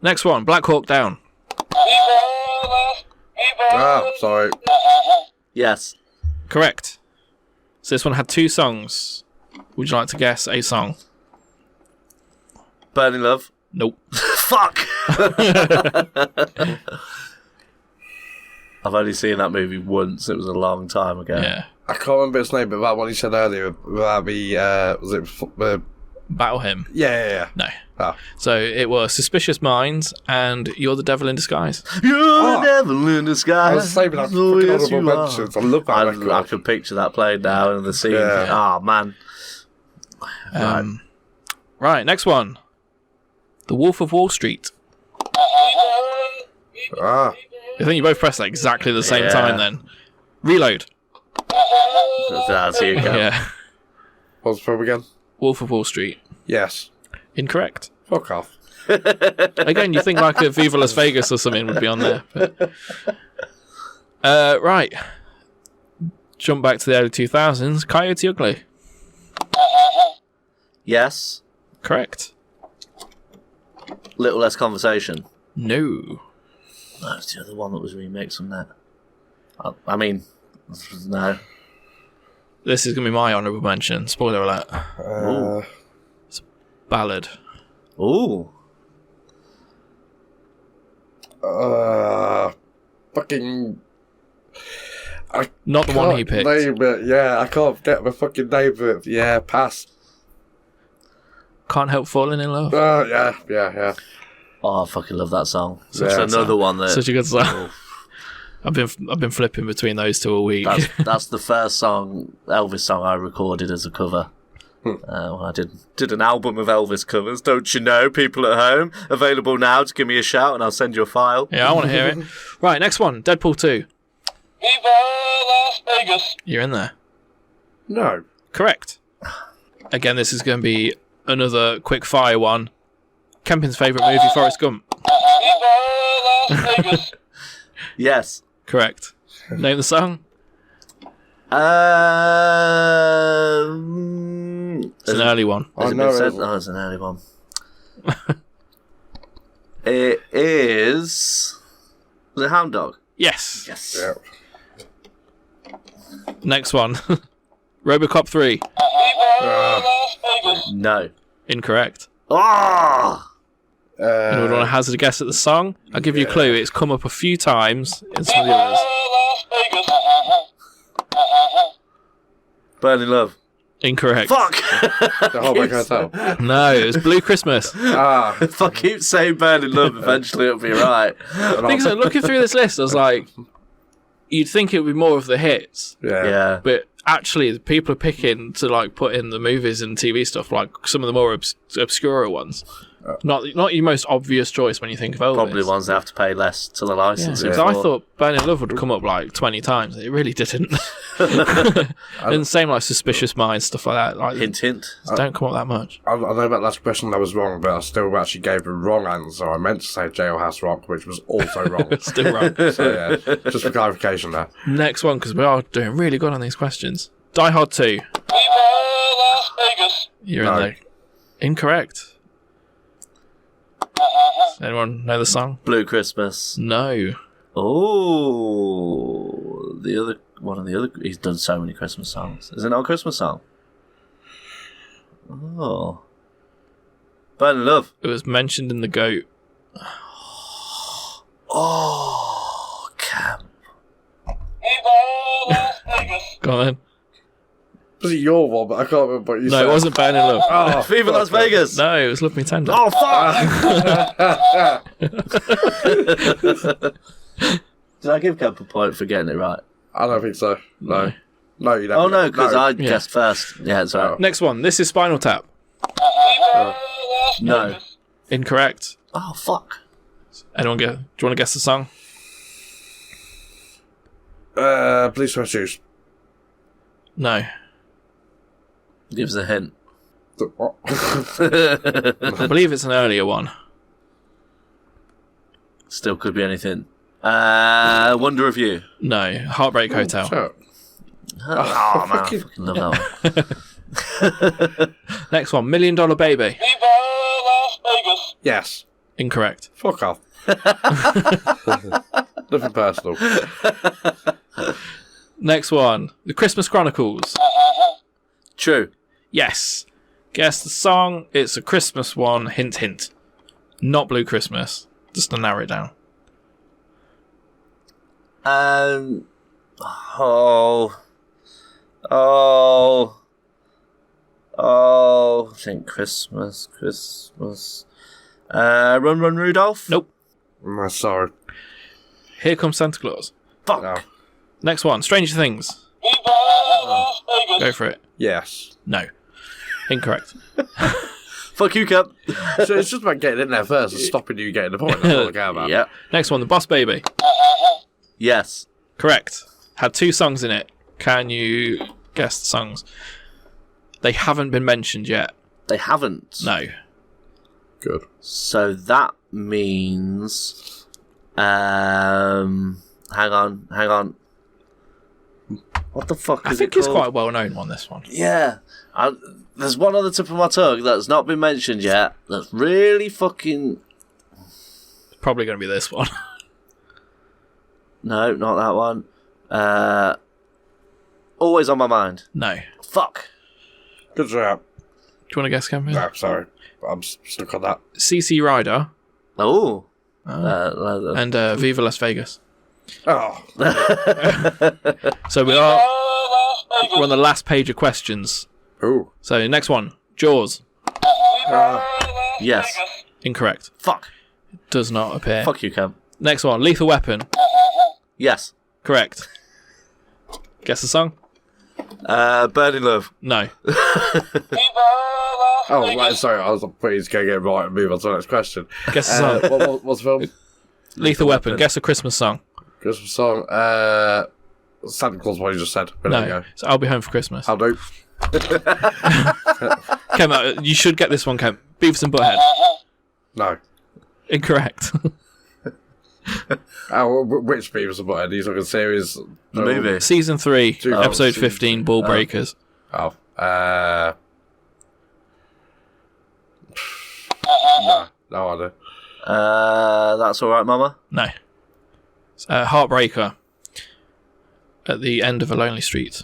Next one, Black Hawk Down. Ah, sorry. Yes. Correct. So this one had 2 songs. Would you like to guess a song? Burning Love. Nope. Fuck. I've only seen that movie once. It was a long time ago. Yeah. I can't remember its name, but that one you said earlier about the, was it, Battle Hymn. yeah. No. Ah. So it was Suspicious Minds and You're the Devil in Disguise. You're Oh. the devil in disguise. I was saving that Oh, for yes, honourable you are. mentions. I love that I record. can picture that playing now in the scene. Yeah. Oh, man. Right, next one. The Wolf of Wall Street. Ah. I think you both pressed at exactly the same Yeah. time then. Reload. That's here you go. Yeah. What's the film again? Wolf of Wall Street. Yes. Incorrect. Fuck off. Again, you think like a Viva Las Vegas or something would be on there. But... right. Jump back to the early 2000s. Coyote Ugly. Yes. Correct. Little Less Conversation. No. No, it's the other one that was remixed from that. I mean, no. This is going to be my honourable mention. Spoiler alert. Ballad. Ooh. Fucking... Not the one he picked. Name it. Yeah, I can't get the fucking name of it. Yeah, pass. Can't Help Falling in Love. Yeah. Oh, I fucking love that song. Yeah, It's another one that... Such a good song. I've been flipping between those 2 a week. That's the first Elvis song I recorded as a cover. When I did an album of Elvis covers, don't you know, people at home. Available now to give me a shout and I'll send you a file. Yeah, I want to hear it. Right, next one. Deadpool 2. Viva Las Vegas. You're in there. No. Correct. Again, this is going to be another quick fire one. Kempin's favourite movie, Forrest Gump. Yes. Correct. Name the song. It's an early one. I know it. Oh, it's an early one. It is. Was it Hound Dog? Yes. Yes. Yeah. Next one. Robocop 3. No. Incorrect. Oh! Anyone want to hazard a guess at the song? I'll give you a clue. It's come up a few times in some of the others. Burning Love. Incorrect. Fuck! The Heartbreak Hotel. No, it was Blue Christmas. If I keep saying Burning Love, eventually it'll be right. Things like, looking through this list, I was like, you'd think it would be more of the hits, Yeah. but actually, people are picking to like put in the movies and TV stuff, like some of the more obscure ones. Not your most obvious choice when you think of Elvis. Probably ones that have to pay less to the licensing. Because I thought Burning Love would come up like 20 times. It really didn't. And same like Suspicious Minds, stuff like that. Like, Hint, hint. don't come up that much. I know about last question that was wrong, but I still actually gave the wrong answer. I meant to say Jailhouse Rock, which was also wrong. Still wrong. So yeah, just for clarification there. Next one, because we are doing really good on these questions. Die Hard 2. You're No. in there. Incorrect. Anyone know the song? Blue Christmas. No. Oh, one of the other. He's done so many Christmas songs. Is it not a Christmas song? Oh, Burning Love. It was mentioned in The Goat. Oh, Camp. Go on then. Was it your one? But I can't remember what you said. No, it wasn't Burning Love. Oh, Viva Las Vegas. No, it was Love Me Tender. Oh fuck! Did I give Camp a point for getting it right? I don't think so. No, you don't. Oh no, because I guessed first. Yeah, it's right. Next one. This is Spinal Tap. No. Incorrect. Oh fuck! Anyone do you want to guess the song? Police Shoes. No. Give us a hint. What? I believe it's an earlier one. Still could be anything. Wonder of You. No. Heartbreak Hotel. Shut up. Oh man, I fucking love that one. Next one. $1 Million Baby. Yes. Incorrect. Fuck off. Nothing personal. Next one. The Christmas Chronicles. True. Yes. Guess the song. It's a Christmas one. Hint, hint. Not Blue Christmas. Just to narrow it down. I think Christmas. Run, Run, Rudolph. Nope. I'm sorry. Here Comes Santa Claus. Fuck. No. Next one. Stranger Things. Go for it. Yes. No. Incorrect. Fuck you, Cap. So it's just about getting in there first and stopping you getting the point. That's all I care about. Yeah. Next one. The Boss Baby. Yes. Correct. Had 2 songs in it. Can you guess the songs? They haven't been mentioned yet. They haven't. No. Good. So that means. Hang on. What the fuck I is think it it's called? quite a well-known one, this one. Yeah. There's one on the tip of my tongue that's not been mentioned yet. That's really fucking. It's probably going to be this one. No, not that one. Always on my mind. No. Fuck. Good job. Do you want to guess, Cameron? No, sorry. I'm stuck on that. CC Rider Oh. and Viva Las Vegas. Oh. So we're on the last page of questions. Ooh. So next one. Jaws. Yes. Incorrect. Fuck. Does not appear. Fuck you, Cam. Next one. Lethal Weapon. Yes. Correct. Guess the song? Burning Love. No. Oh, right, sorry. I was please going to get it right and move on to the next question. Guess the song. What's the film? Lethal Weapon. Guess a Christmas song. Christmas song. Santa Claus, what you just said. But there you No. go. So I'll Be Home for Christmas. I'll do. Came out. You should get this one, Cam. Beavis and Butthead. No. Incorrect. Which Beavis and Butthead? These like a series. The movie. Season 3, Oh, episode season 15, Ball Breakers. Oh. No idea. That's all right, Mama. No. It's, Heartbreaker. At the end of a lonely street.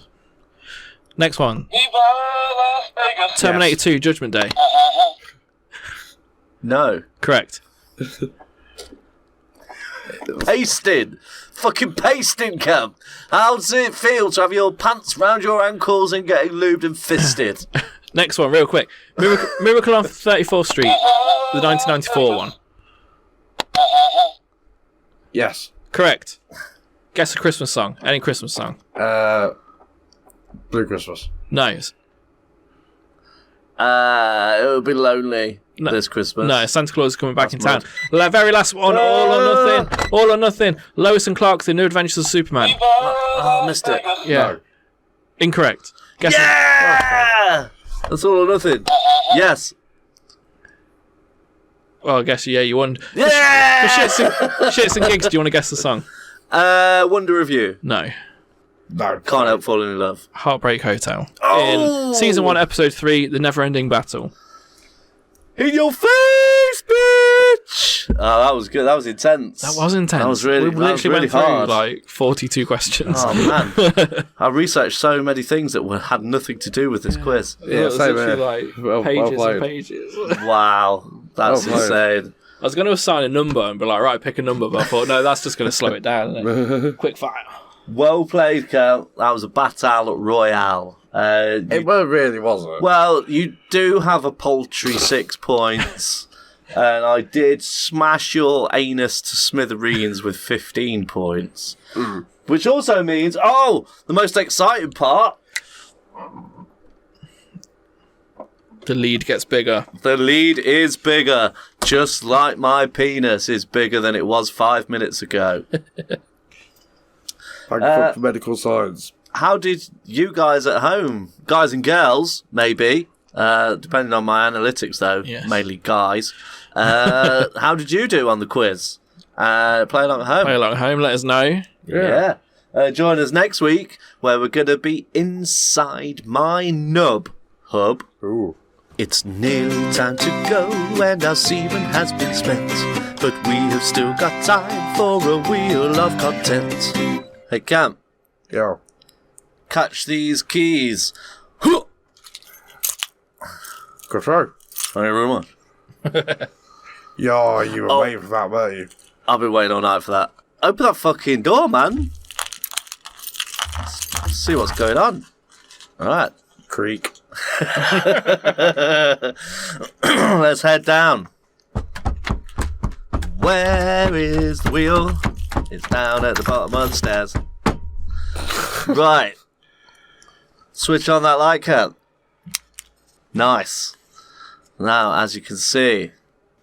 Next one. Terminator 2, Judgment Day. No. Correct. Pasting. Fucking pasting, Cam. How does it feel to have your pants round your ankles and getting lubed and fisted? Next one, real quick. Miracle on 34th Street, the 1994 one. Yes. Correct. Guess a Christmas song. Any Christmas song. Blue Christmas. No. It would be lonely this Christmas. No, Santa Claus is coming back in town. Very last one, All or Nothing. All or Nothing. Lois and Clark, The New Adventures of Superman. Oh, I missed it. Yeah. No. Incorrect. Guess Yeah! That's All or Nothing. Yes. Well, I guess, yeah, you won. Yeah! For shits and gigs, do you want to guess the song? Wonder Review. No. No. Can't help falling in love. Heartbreak Hotel. Oh! In Season 1, Episode 3, The Never-Ending Battle. In your face, bitch! Oh, that was good. That was intense. That was intense. That was really, we literally really went through hard. like 42 questions. Oh, man. I researched so many things that had nothing to do with this quiz. It was same literally here. like Well pages played. and pages. Wow. That's Well played. insane. I was going to assign a number and be like, right, pick a number, but I thought, no, that's just going to slow it down. Isn't it? Quick fire. Well played, Kel. That was a battle royale. It really wasn't. Well, you do have a paltry 6 points. And I did smash your anus to smithereens with 15 points. Which also means, the most exciting part, The lead gets bigger. the lead is bigger. Just like my penis is bigger than it was 5 minutes ago. Thank you for medical science. How did you guys at home, guys and girls, maybe, depending on my analytics though, Yes. mainly guys, how did you do on the quiz? Play along at home. Play along at home, let us know. Yeah. Join us next week where we're going to be inside my nub hub. Ooh. It's nearly time to go and our semen has been spent, but we have still got time for a wheel of content. Hey, Cam, Yeah. catch these keys. Good throw. Thank you very much. Yeah, you were waiting for that, weren't you? I've been waiting all night for that. Open that fucking door, man. Let's see what's going on. All right. Creak. Let's head down. Where is the wheel? It's down at the bottom of the stairs. Right. Switch on that light, Cat. Nice. Now, as you can see,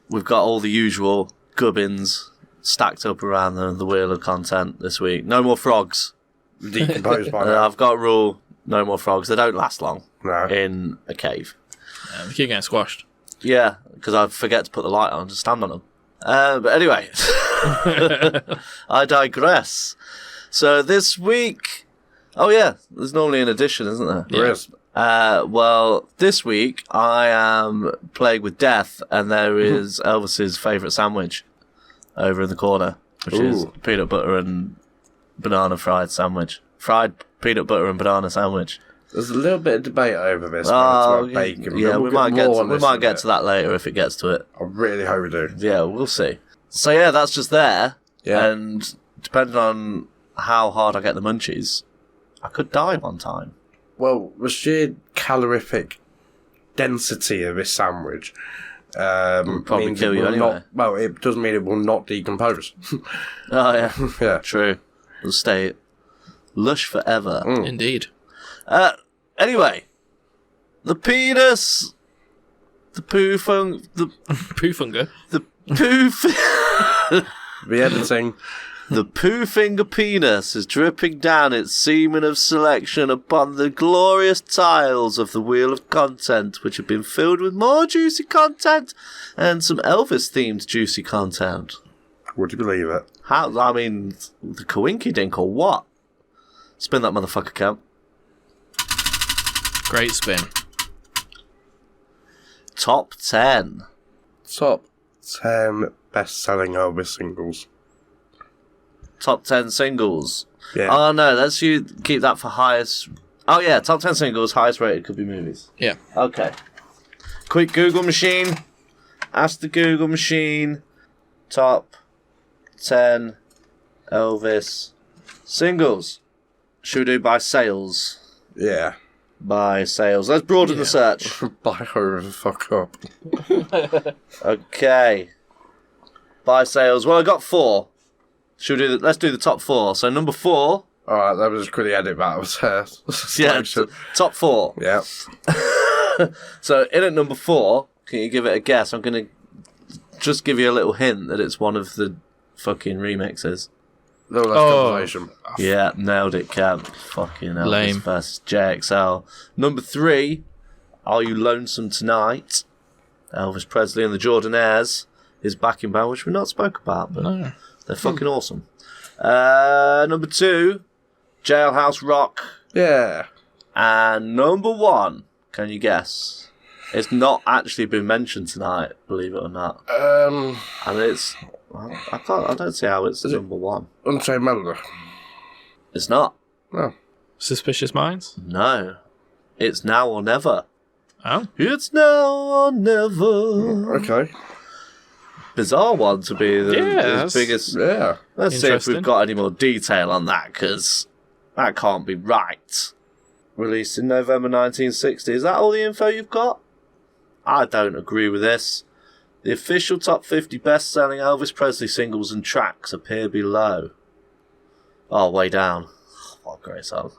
we've got all the usual gubbins stacked up around the wheel of content this week. No more frogs. Decomposed by now. I've got a rule, no more frogs. They don't last long No. in a cave. We keep getting squashed. Yeah, because I forget to put the light on, just stand on them. But anyway, I digress. So this week, there's normally an addition, isn't there? There is. Well, this week I am playing with death, and there is Elvis's favourite sandwich over in the corner, which is Ooh. peanut butter and banana fried sandwich. Fried peanut butter and banana sandwich. There's a little bit of debate over this. Oh, about bacon. yeah, We'll we might get more to, on we this might in a get bit. to that later if it gets to it. I really hope we do. Yeah, we'll see. So yeah, that's just there. Yeah. And depending on how hard I get the munchies, I could die one time. Well, the sheer calorific density of this sandwich probably means kill it you will anyway. not. Well, it does mean it will not decompose. Oh yeah, Yeah. true. It'll stay lush forever. Indeed. Anyway, the penis, the poo fung, the Poofunger. poo, The editing. the poo finger penis is dripping down its semen of selection upon the glorious tiles of the wheel of content, which have been filled with more juicy content and some Elvis-themed juicy content. Would you believe it? How? I mean, the Coinky Dink or what? Spin that motherfucker, Camp. Great spin. Top 10. Top 10 best-selling Elvis singles. Top 10 singles. Yeah. Oh, no, let's keep that for highest... Oh, yeah, top 10 singles, highest rated could be movies. Yeah. Okay. Quick Google machine. Ask the Google machine. Top 10 Elvis singles. Should we do by sales? Yeah. By sales. Let's broaden the search. By her the fuck up. Okay. By sales. Well, I got 4. Should we do let's do the top 4. So number 4. Alright, that was quickly edit that was Yeah, top 4. Yeah. So in at number 4, can you give it a guess? I'm going to just give you a little hint that it's one of the fucking remixes. No, that's conversation. Yeah, nailed it, Cam. Fucking Elvis Lame. versus JXL. Number 3, Are You Lonesome Tonight? Elvis Presley and the Jordanaires is backing band, which we've not spoke about, but they're fucking awesome. Number 2, Jailhouse Rock. Yeah. And number 1, can you guess? It's not actually been mentioned tonight, believe it or not. And it's... I don't see how it's number 1. Unchained Melody. It's not. No. Suspicious Minds? No. It's Now or Never. Oh. It's now or never. Okay. Bizarre one to be the biggest. Yeah. Let's see if we've got any more detail on that, because that can't be right. Released in November 1960. Is that all the info you've got? I don't agree with this. The official top 50 best-selling Elvis Presley singles and tracks appear below. Oh, way down. What a great song.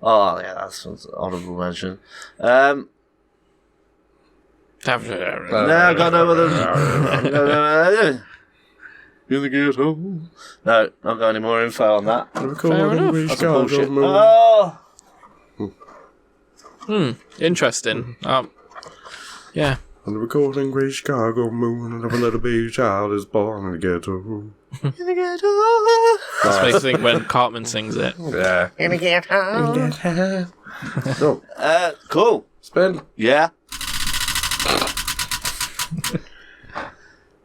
Oh, yeah, that's an honourable mention. No, I got no other... In the ghetto. No, not got any more info on that. Fair enough. That's bullshit. Oh! Interesting. Yeah. On the recording, Great Chicago moon, and a little baby child is born in the ghetto. In the ghetto. That's makes me think when Cartman sings it. Yeah. In the ghetto. Oh, Cool. spin. Yeah.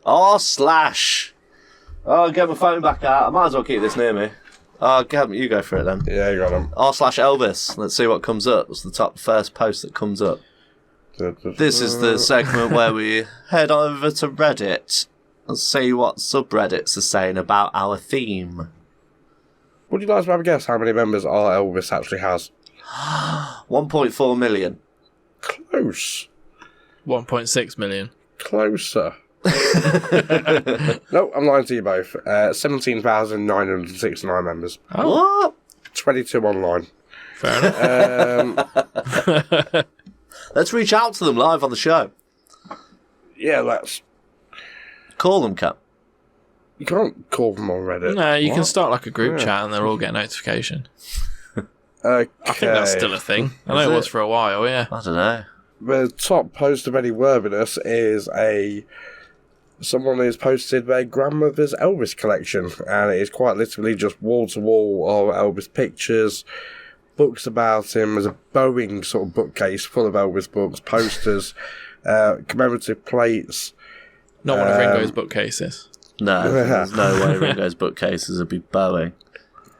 r/. Oh, get my phone back out. I might as well keep this near me. Oh, you go for it then. Yeah, you got him. r/Elvis. Let's see what comes up. It's the first post that comes up. This is the segment where we head over to Reddit and see what subreddits are saying about our theme. Would you like to have a guess how many members our Elvis actually has? 1.4 million. Close. 1.6 million. Closer. No, I'm lying to you both. 17,969 members. What? 22 online. Fair enough. Let's reach out to them live on the show. Yeah, let's... Call them, Cap. You can't call them on Reddit. No, you can start like a group chat and they'll all get a notification. Okay. I think that's still a thing. I know it was for a while, yeah. I don't know. The top post of any worthiness is someone who's posted their grandmother's Elvis collection, and it is quite literally just wall to wall of Elvis pictures, books about him. There's a Boeing sort of bookcase full of Elvis books, posters, commemorative plates. Not one of Ringo's bookcases. No, there's no way Ringo's bookcases would be Boeing.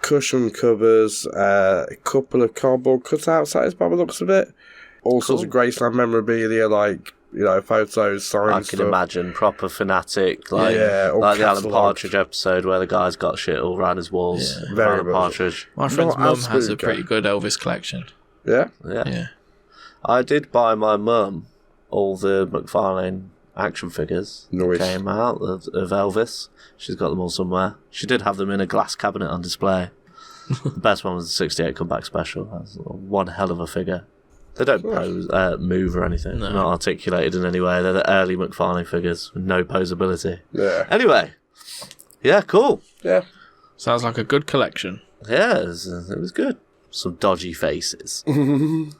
Cushion covers, a couple of cardboard cutouts, that is by the looks of it. All sorts of Graceland memorabilia, like, you know, photos, signs. I can imagine proper fanatic, like all like the Alan catalogued. Partridge episode where the guy's got shit all around his walls. Yeah. Very Alan much. Partridge. My friend's Not mum as has a spooky. pretty good Elvis collection. Yeah? Yeah. Yeah. I did buy my mum all the McFarlane action figures that Nice. came out of Elvis. She's got them all somewhere. She did have them in a glass cabinet on display. The best one was the 68 comeback special. That's one hell of a figure. They don't move or anything. No. They're not articulated in any way. They're the early McFarlane figures with no posability. Yeah. Anyway, yeah, cool. Yeah. Sounds like a good collection. Yeah, it was good. Some dodgy faces. You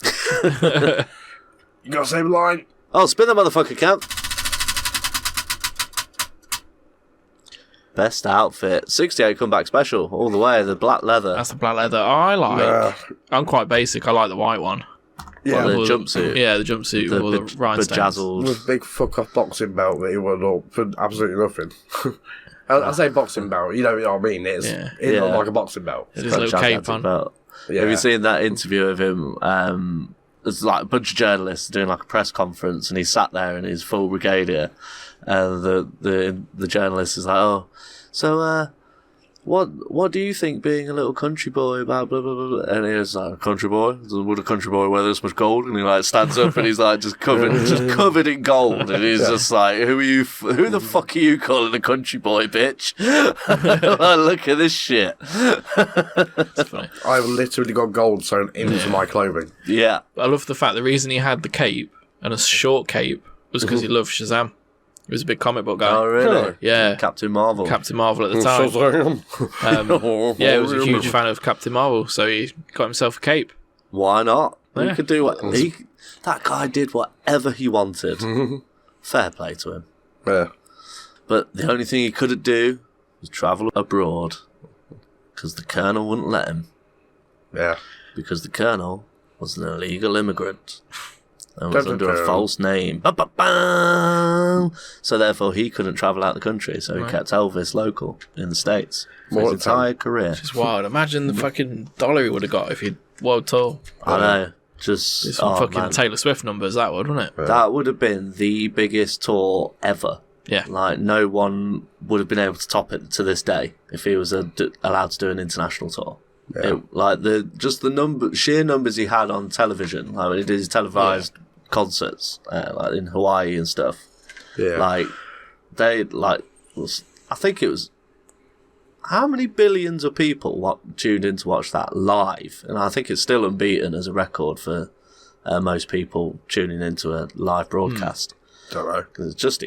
got the same line? Oh, spin the motherfucker, Camp. Best outfit. 68 comeback special all the way. The black leather. That's the black leather I like. I'm quite basic. I like the white one. Yeah, the Or jumpsuit. Yeah, the jumpsuit with all the rhinestones. Bedazzled. with big fuck off boxing belt that he won up for absolutely nothing. I say boxing belt, you know what I mean? It's Yeah. not like a boxing belt. With his little cape on. Belt. Yeah. Have you seen that interview of him? There's like a bunch of journalists doing like a press conference, and he's sat there in his full regalia, and the journalist is like, "Oh, so what do you think being a little country boy about blah blah blah?" And he was like, "Country boy? Would a country boy wear this much gold?" And he like stands up and he's like just covered in gold, and he's just like, "Who are you? Who the fuck are you calling a country boy, bitch?" Like, look at this shit. It's funny. I've literally got gold sewn into my clothing. Yeah. But I love the fact the reason he had the cape and a short cape was because he loved Shazam. He was a big comic book guy. Oh really? Yeah. Captain Marvel. Captain Marvel at the time. Yeah, he was a huge fan of Captain Marvel, so he got himself a cape. Why not? He Yeah. could do what that guy did whatever he wanted. Fair play to him. Yeah. But the only thing he couldn't do was travel abroad because the Colonel wouldn't let him. Yeah. Because the Colonel was an illegal immigrant and was under a Dun-dun-dun. false name. Ba-ba-bam! So therefore he couldn't travel out the country, so he kept Elvis local in the States for More his than entire career. It's wild. Imagine the fucking dollar he would have got if he'd world tour. I know. Just It's some fucking man. Taylor Swift numbers, that would, wouldn't it? That would have been the biggest tour ever. Yeah. Like, no one would have been able to top it to this day if he was allowed to do an international tour. Yeah. Sheer numbers he had on television, like when he did his televised concerts, like in Hawaii and stuff. Yeah. Like, I think it was, how many billions of people tuned in to watch that live? And I think it's still unbeaten as a record for most people tuning into a live broadcast. Don't know. 'Cause it's just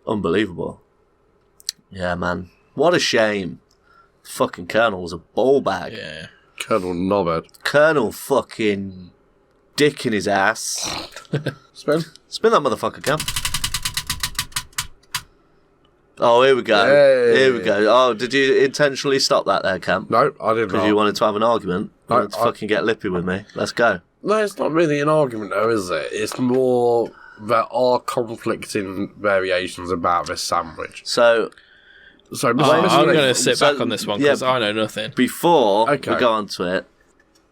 unbelievable. Yeah, man. What a shame. Fucking Colonel was a ball bag. Yeah. Colonel Knobhead. Colonel fucking dick in his ass. Spin? Spin that motherfucker, Cam. Oh, here we go. Hey. Here we go. Oh, did you intentionally stop that there, Cam? No, I didn't. Because you wanted to have an argument? You No, wanted to fucking get lippy with me? Let's go. No, it's not really an argument, though, is it? It's more there are conflicting variations about this sandwich. So, So, I'm going to sit back on this one because I know nothing. before Okay. we go on to it,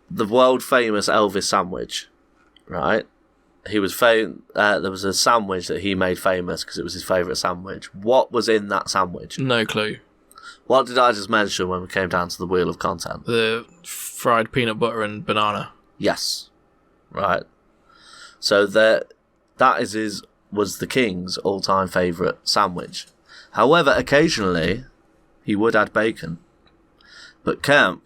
the world famous Elvis sandwich, right? He was there was a sandwich that he made famous because it was his favourite sandwich. What was in that sandwich? No clue. What did I just mention when we came down to the wheel of content? The fried peanut butter and banana. Yes. Right. So that was the King's all-time favourite sandwich. However, occasionally he would add bacon. But Kemp,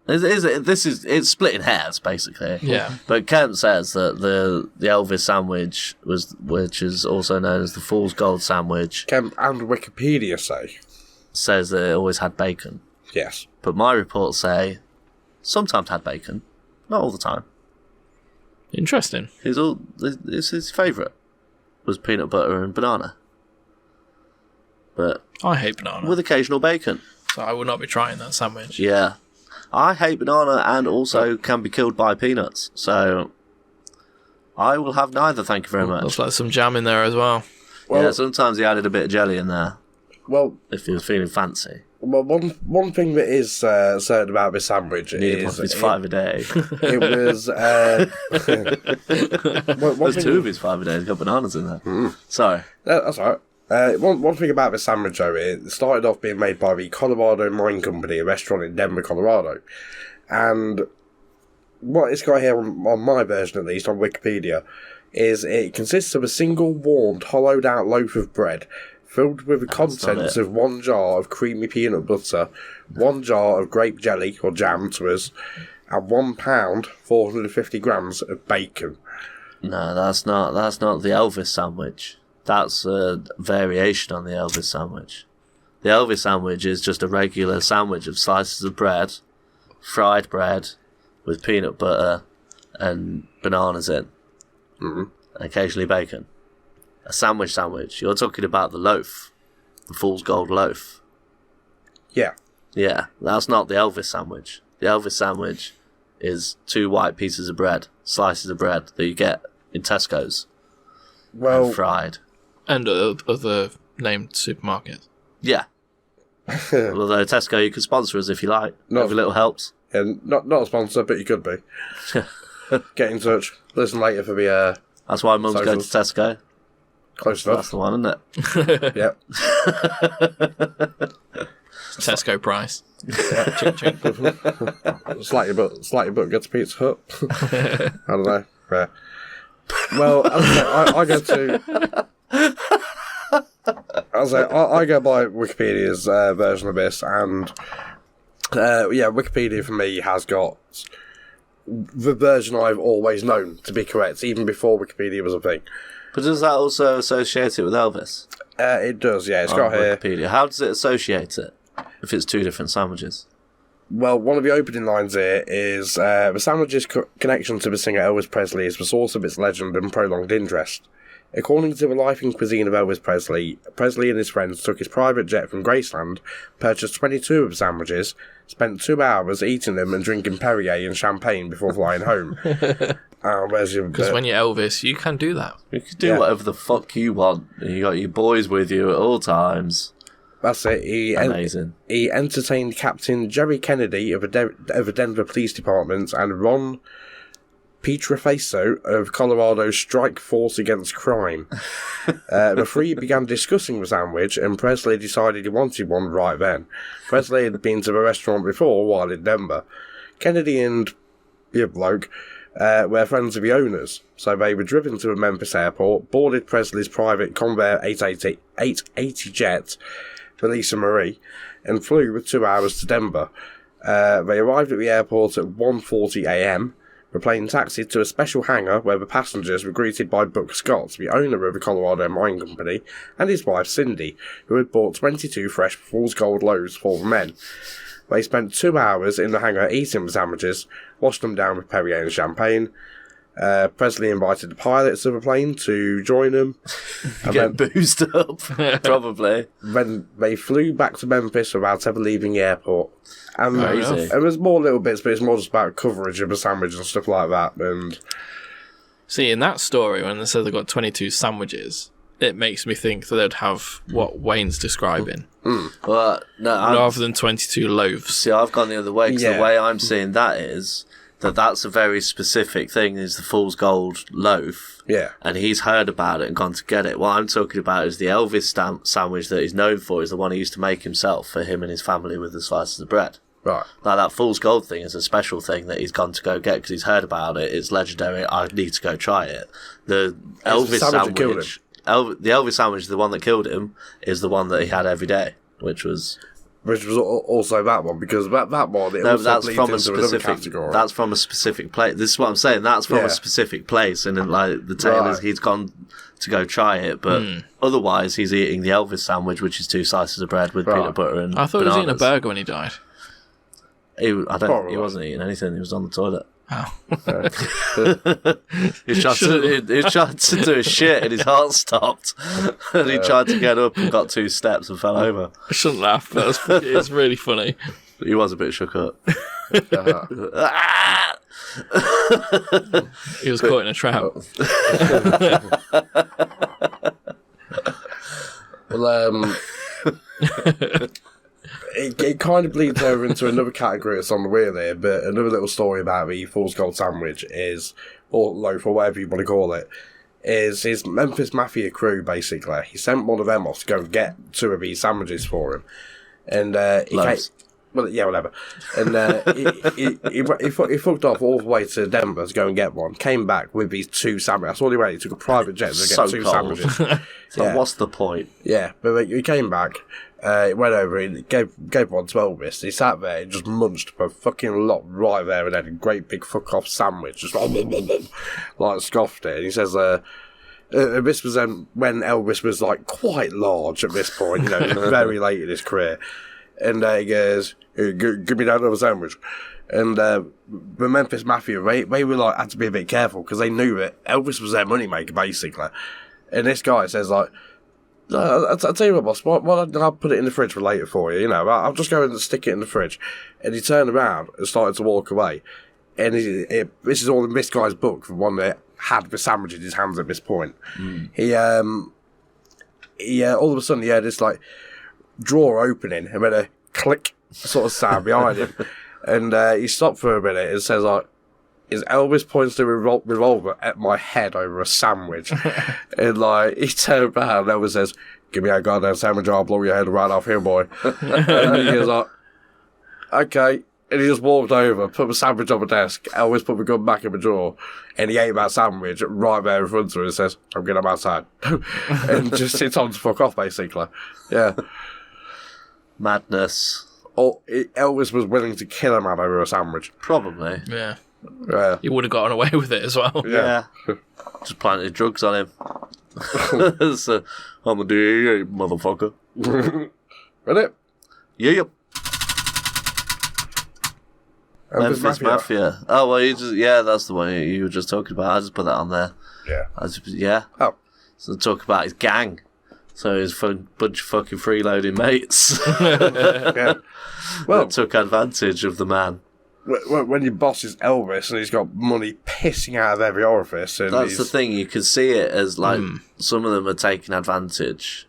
it's splitting hairs basically. Yeah. But Kemp says that the Elvis sandwich which is also known as the Fool's Gold sandwich, Kemp and Wikipedia say. says that it always had bacon. Yes. But my reports say sometimes had bacon, not all the time. Interesting. It's his favourite was peanut butter and banana, but I hate banana. with occasional bacon. So I would not be trying that sandwich. Yeah, I hate banana and also can be killed by peanuts. So I will have neither. Thank you very much. Looks like some jam in there as well. Well, Yeah, sometimes he added a bit of jelly in there well, if he was feeling fancy. one thing that is certain about this sandwich Needed one is of his 5 a day. it was. One There's thing- 2 of his 5 a day. He's got bananas in there. Sorry. That's all right. One thing about the sandwich, though, it started off being made by the Colorado Mine Company, a restaurant in Denver, Colorado. And what it's got here on my version, at least, on Wikipedia, is it consists of a single warmed, hollowed-out loaf of bread filled with the contents it. of 1 jar of creamy peanut butter, 1 jar of grape jelly, or jam to us, and 1 pound, 450 grams of bacon. No, that's not the Elvis sandwich. That's a variation on the Elvis sandwich. The Elvis sandwich is just a regular sandwich of slices of bread, fried bread, with peanut butter and bananas in. Mm-hmm. And occasionally bacon. A sandwich. You're talking about the loaf. The Fool's Gold loaf. Yeah. Yeah, that's not the Elvis sandwich. The Elvis sandwich is 2 white pieces of bread, slices of bread that you get in Tesco's. Well, and fried. And other named supermarkets. Yeah. Although Tesco, you could sponsor us if you like. Every little helps. And not a sponsor, but you could be. Get in touch. Listen later for the That's why mums go to Tesco. Close enough. That's the one, isn't it? Yep. Tesco price. Yeah. Chink, chink. Slightly but gets Pizza Hut. I don't know. Yeah. Well, I go to. I go by Wikipedia's version of this, and Wikipedia for me has got the version I've always known to be correct, even before Wikipedia was a thing. But does that also associate it with Elvis? It does, yeah. It's got here. Wikipedia. How does it associate it if it's 2 different sandwiches? Well, one of the opening lines here is the sandwich's connection to the singer Elvis Presley is the source of its legend and prolonged interest. According to the life and cuisine of Elvis Presley, Presley and his friends took his private jet from Graceland, purchased 22 of the sandwiches, spent 2 hours eating them and drinking Perrier and champagne before flying home. Because when you're Elvis, you can do that. You can do whatever the fuck you want. You got your boys with you at all times. That's it. Amazing. He entertained Captain Jerry Kennedy of the Denver Police Department and Ron Pietrofaso of Colorado's Strike Force Against Crime. The three began discussing the sandwich, and Presley decided he wanted one right then. Presley had been to the restaurant before while in Denver. Kennedy and the bloke were friends of the owners, so they were driven to the Memphis airport, boarded Presley's private Convair 880 jet, the Lisa Marie, and flew with 2 hours to Denver. They arrived at the airport at 1:40 a.m. The plane taxied to a special hangar where the passengers were greeted by Buck Scott, the owner of the Colorado Mine Company, and his wife Cindy, who had bought 22 fresh fool's gold loaves for the men. They spent 2 hours in the hangar eating the sandwiches, washed them down with Perrier and champagne. Presley invited the pilots of the plane to join them. And get boozed up, probably. Then they flew back to Memphis without ever leaving the airport. And Crazy. And there's more little bits, but it's more just about coverage of the sandwich and stuff like that. And see, in that story, when they said they got 22 sandwiches, it makes me think that they'd have what Wayne's describing. Well, no, rather than 22 loaves. See, I've gone the other way, because the way I'm seeing that is that's a very specific thing, is the fool's gold loaf. Yeah. And he's heard about it and gone to get it. What I'm talking about is the Elvis sandwich that he's known for, is the one he used to make himself for him and his family with the slices of bread. Right. Like that fool's gold thing is a special thing that he's gone to go get because he's heard about it. It's legendary. I need to go try it. The Elvis sandwich, the Elvis sandwich, the one that killed him, is the one that he had every day, which was also that one, because that one, it also that's bleeds from a into another specific. category. That's from a specific place. This is what I'm saying. That's from a specific place, and then, like, the tale is he's gone to go try it, but otherwise he's eating the Elvis sandwich, which is 2 slices of bread with peanut butter and I thought bananas. he was eating a burger when he died. He wasn't eating anything. He was on the toilet. Oh. He tried to do a shit and his heart stopped, and he tried to get up and got 2 steps and fell over. I shouldn't laugh, but it's really funny. He was a bit shook up. He was caught in a trap. Well, it kind of bleeds over into another category that's on the wheel here, but another little story about the Fool's Gold sandwich is, or loaf, or whatever you want to call it, is his Memphis Mafia crew, basically. He sent one of them off to go and get 2 of these sandwiches for him. And whatever. And he fucked off all the way to Denver to go and get one. Came back with these 2 sandwiches. That's all he wanted. He took a private jet to get 2 sandwiches. So what's the point? Yeah, but he came back. He went over, he gave one to Elvis. He sat there and just munched a fucking lot right there and had a great big fuck off sandwich. Just like scoffed it. And he says, this was when Elvis was like quite large at this point, you know, very late in his career. And he goes, give me that other sandwich. And the Memphis Mafia, they were like, had to be a bit careful because they knew that Elvis was their moneymaker, basically. And this guy says, like, I'll tell you what, boss. Why don't I put it in the fridge for later for you? You know, I'll just go and stick it in the fridge. And he turned around and started to walk away. And this is all in this guy's book, the one that had the sandwich in his hands at this point. He all of a sudden he heard this like drawer opening and then a click sort of sound behind him. And he stopped for a minute and says like, "Is Elvis points the revolver at my head over a sandwich?" And like he turned around and Elvis says, "Give me a goddamn sandwich or I'll blow your head right off here, boy." And he was like, "Okay." And he just walked over, put the sandwich on the desk. Elvis put the gun back in the drawer, and he ate that sandwich right there in front of him and says, "I'm getting outside." And just sits on to fuck off, basically. Yeah. Madness. Or Elvis was willing to kill a man over a sandwich. Probably. Yeah. Yeah. He would have gotten away with it as well. Yeah. Just planted drugs on him. So, I'm a DEA, motherfucker. Ready? Yeah. Memphis Mafia. Oh, well, that's the one you were just talking about. I just put that on there. Yeah. Oh. So talk about his gang. So his bunch of fucking freeloading mates. Yeah. Well, that took advantage of the man. When your boss is Elvis and he's got money pissing out of every orifice. And that's the thing. You can see it as like some of them are taking advantage,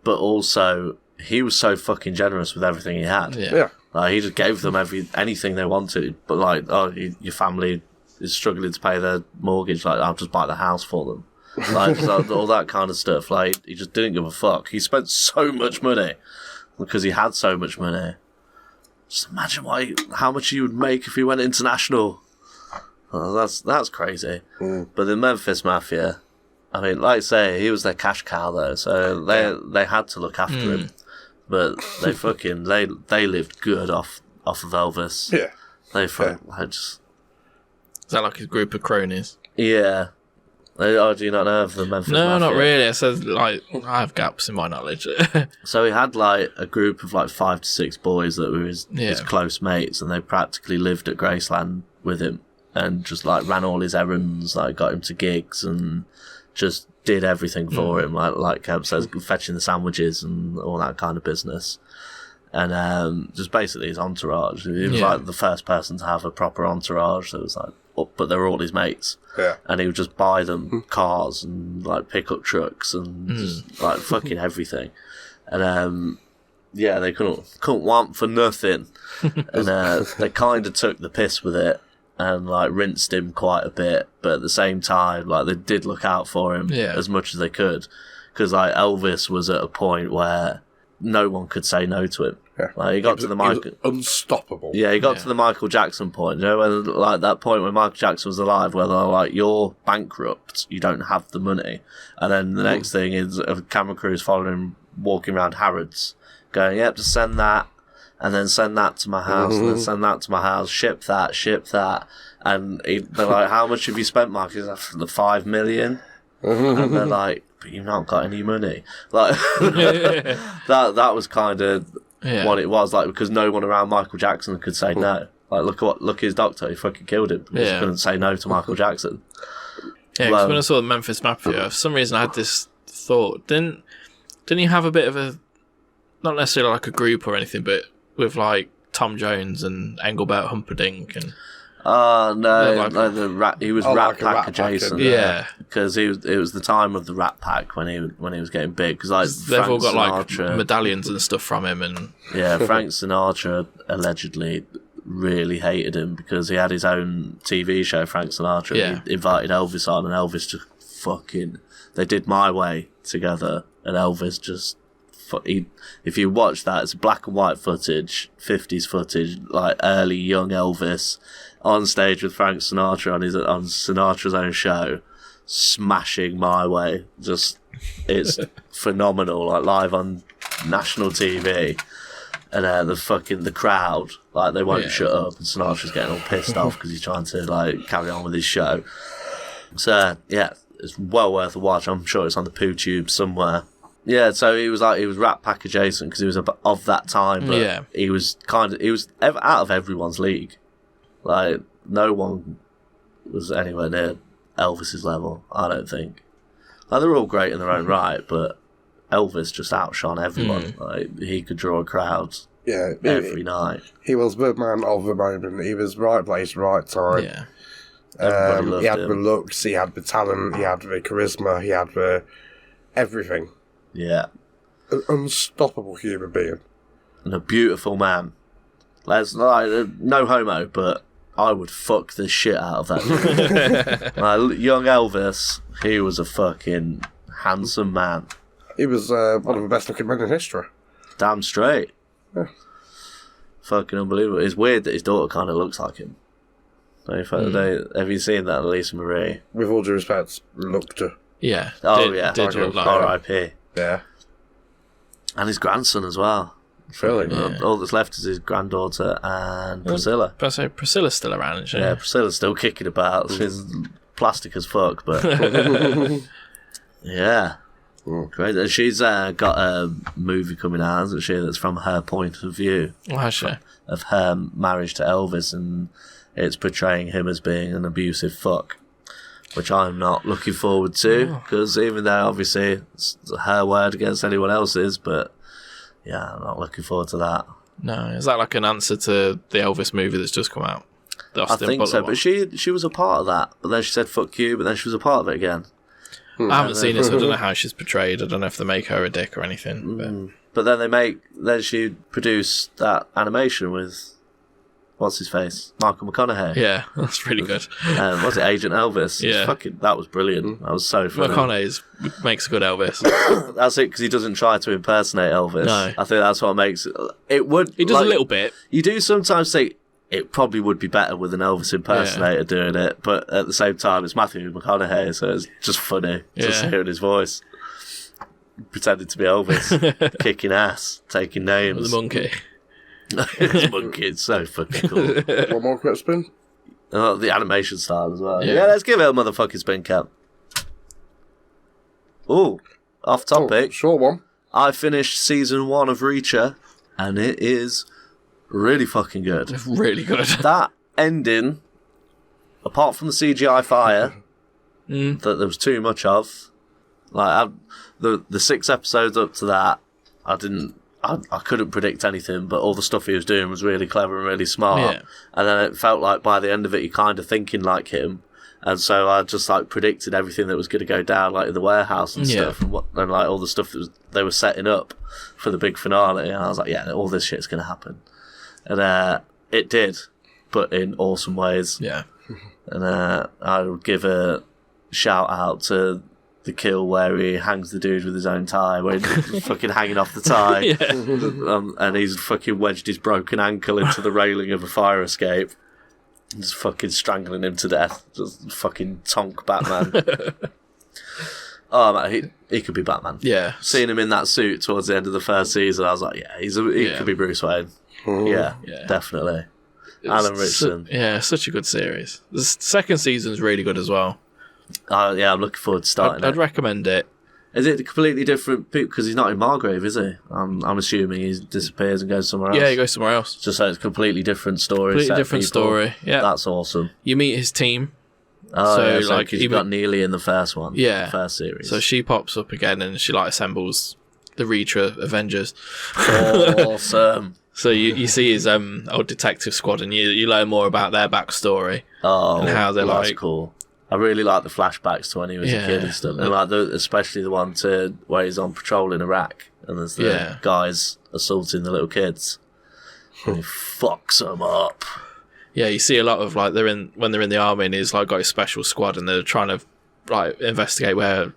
but also he was so fucking generous with everything he had. Yeah. Like, he just gave them anything they wanted. But like, your family is struggling to pay their mortgage. Like, I'll just buy the house for them. Like, all that kind of stuff. Like, he just didn't give a fuck. He spent so much money because he had so much money. Just imagine how much he would make if he went international. That's crazy. But the Memphis Mafia, I mean, like I say, he was their cash cow though, so they had to look after him. But they fucking they lived good off of Elvis. Yeah. Is that like his group of cronies? Yeah. Oh, do you not know of the Memphis Mafia? No, not really. It says, like, I have gaps in my knowledge. So he had, like, a group of, like, 5 to 6 boys that were his close mates, and they practically lived at Graceland with him and just, like, ran all his errands, like, got him to gigs and just did everything for him, like Kev says, fetching the sandwiches and all that kind of business. And just basically his entourage. He was, like, the first person to have a proper entourage. So it was, like, but they were all his mates. Yeah. And he would just buy them cars and like pickup trucks and just like fucking everything. And they couldn't want for nothing. And they kind of took the piss with it and like rinsed him quite a bit, but at the same time, like they did look out for him as much as they could, because like Elvis was at a point where no one could say no to him. Yeah. Like he got to the Michael, unstoppable. Yeah, he got to the Michael Jackson point. You know, when like that point when Michael Jackson was alive, where they're like, "You're bankrupt, you don't have the money," and then the next thing is a camera crew is following him, walking around Harrods, going, "Yep, just send that, and then send that to my house, and then send that to my house, ship that," and they're like, "How much have you spent, Mark?" He's like, "The $5 million," and they're like, "But you've not got any money." Like that was kind of. Yeah. What it was like, because no one around Michael Jackson could say no. Like, look at his doctor, he fucking killed him because he couldn't say no to Michael Jackson. Yeah, because when I saw the Memphis Mafia, for some reason I had this thought: didn't he have a bit of a, not necessarily like a group or anything, but with like Tom Jones and Engelbert Humperdinck and. No, he was Rat Pack adjacent. Yeah, because it was the time of the Rat Pack when he was getting big. Because like they've all got like medallions and stuff from him, and Frank Sinatra allegedly really hated him because he had his own TV show, Frank Sinatra. Yeah. He invited Elvis on, and Elvis just fucking. They did My Way together, and Elvis just. If you watch that, it's black and white footage, 50s footage, like early young Elvis on stage with Frank Sinatra on Sinatra's own show, smashing My Way. Just, it's phenomenal, like live on national TV. And the crowd, like they won't shut up, and Sinatra's getting all pissed off because he's trying to like carry on with his show. So it's well worth a watch. I'm sure it's on the Poo Tube somewhere. Yeah, so he was Rat Pack adjacent because he was of that time, but he was out of everyone's league. Like no one was anywhere near Elvis's level. I don't think. Like they're all great in their own right, but Elvis just outshone everyone. Like, he could draw a crowd every night. He was the man of the moment. He was right place, right time. Yeah. Everybody loved he had him. the looks, he had the talent, he had the charisma, he had the everything. Yeah. An unstoppable human being. And a beautiful man. No homo, but I would fuck the shit out of that dude. Like, young Elvis, he was a fucking handsome man. He was one of the best looking men in history. Damn straight. Yeah. Fucking unbelievable. It's weird that his daughter kind of looks like him. Have you seen that, Lisa Marie? With all due respect, looked her. Yeah. Did look like R.I.P. Yeah. And his grandson as well. Really? Yeah. All that's left is his granddaughter and Priscilla. But so Priscilla's still around, isn't she? Yeah, Priscilla's still kicking about. She's plastic as fuck, but yeah. Great. And she's got a movie coming out, hasn't she, that's from her point of view. Well, has she? Of her marriage to Elvis, and it's portraying him as being an abusive fuck, which I'm not looking forward to, because even though obviously it's her word against anyone else's, but yeah, I'm not looking forward to that. No, is that like an answer to the Elvis movie that's just come out? The I Austin think Butler so, one? but she was a part of that, but then she said fuck you, but then she was a part of it again. I haven't seen it, so I don't know how she's portrayed. I don't know if they make her a dick or anything. But But then she produced that animation with what's his face, Michael McConaughey. yeah, that's really good. Was it Agent Elvis? Yeah. That was brilliant. That was so funny. McConaughey makes a good Elvis. That's it, because he doesn't try to impersonate Elvis. No. I think that's what makes it. It would. He does a little bit. You do sometimes think it probably would be better with an Elvis impersonator doing it, but at the same time, it's Matthew McConaughey, so it's just funny just hearing his voice. Pretending to be Elvis, kicking ass, taking names. The monkey. It's monkey, it's so fucking cool. One more quick spin. Oh, the animation style as well. Yeah. Yeah, let's give it a motherfucking spin cap. Ooh, off topic. Short one. I finished season 1 of Reacher, and it is really fucking good. Really good. That ending, apart from the CGI fire that there was too much of, like the 6 episodes up to that, I couldn't predict anything, but all the stuff he was doing was really clever and really smart. Yeah. And then it felt like by the end of it, you're kind of thinking like him. And so I just like predicted everything that was going to go down, like in the warehouse and stuff, and like all the stuff that they were setting up for the big finale. And I was like, yeah, all this shit's going to happen. And it did, but in awesome ways. Yeah. And I would give a shout out to the kill where he hangs the dude with his own tie, where he's fucking hanging off the tie, and he's fucking wedged his broken ankle into the railing of a fire escape, just fucking strangling him to death. Just fucking tonk Batman. Oh man, he could be Batman. Yeah. Seeing him in that suit towards the end of the first season, I was like, yeah, he could be Bruce Wayne. Yeah, definitely. Alan Richardson. Such a good series. The second season's really good as well. Yeah, I'm looking forward to starting I'd it. recommend it. Is it completely different? Because he's not in Margrave, is he? I'm assuming he disappears and goes somewhere else. Yeah, he goes somewhere else. Just so it's a completely different story. Completely different story. Yeah, that's awesome. You meet his team. Oh, so, yeah, so like, he's got Neely in the first one. Yeah, first series. So she pops up again and she like assembles the Reacher Avengers. Awesome. So you see his old detective squad and you learn more about their backstory. And how they're that's like cool. I really like the flashbacks to when he was a kid and stuff, and like especially the one to where he's on patrol in Iraq and there's the guys assaulting the little kids. And he fucks them up. Yeah, you see a lot of like when they're in the army and he's like got his special squad and they're trying to like investigate where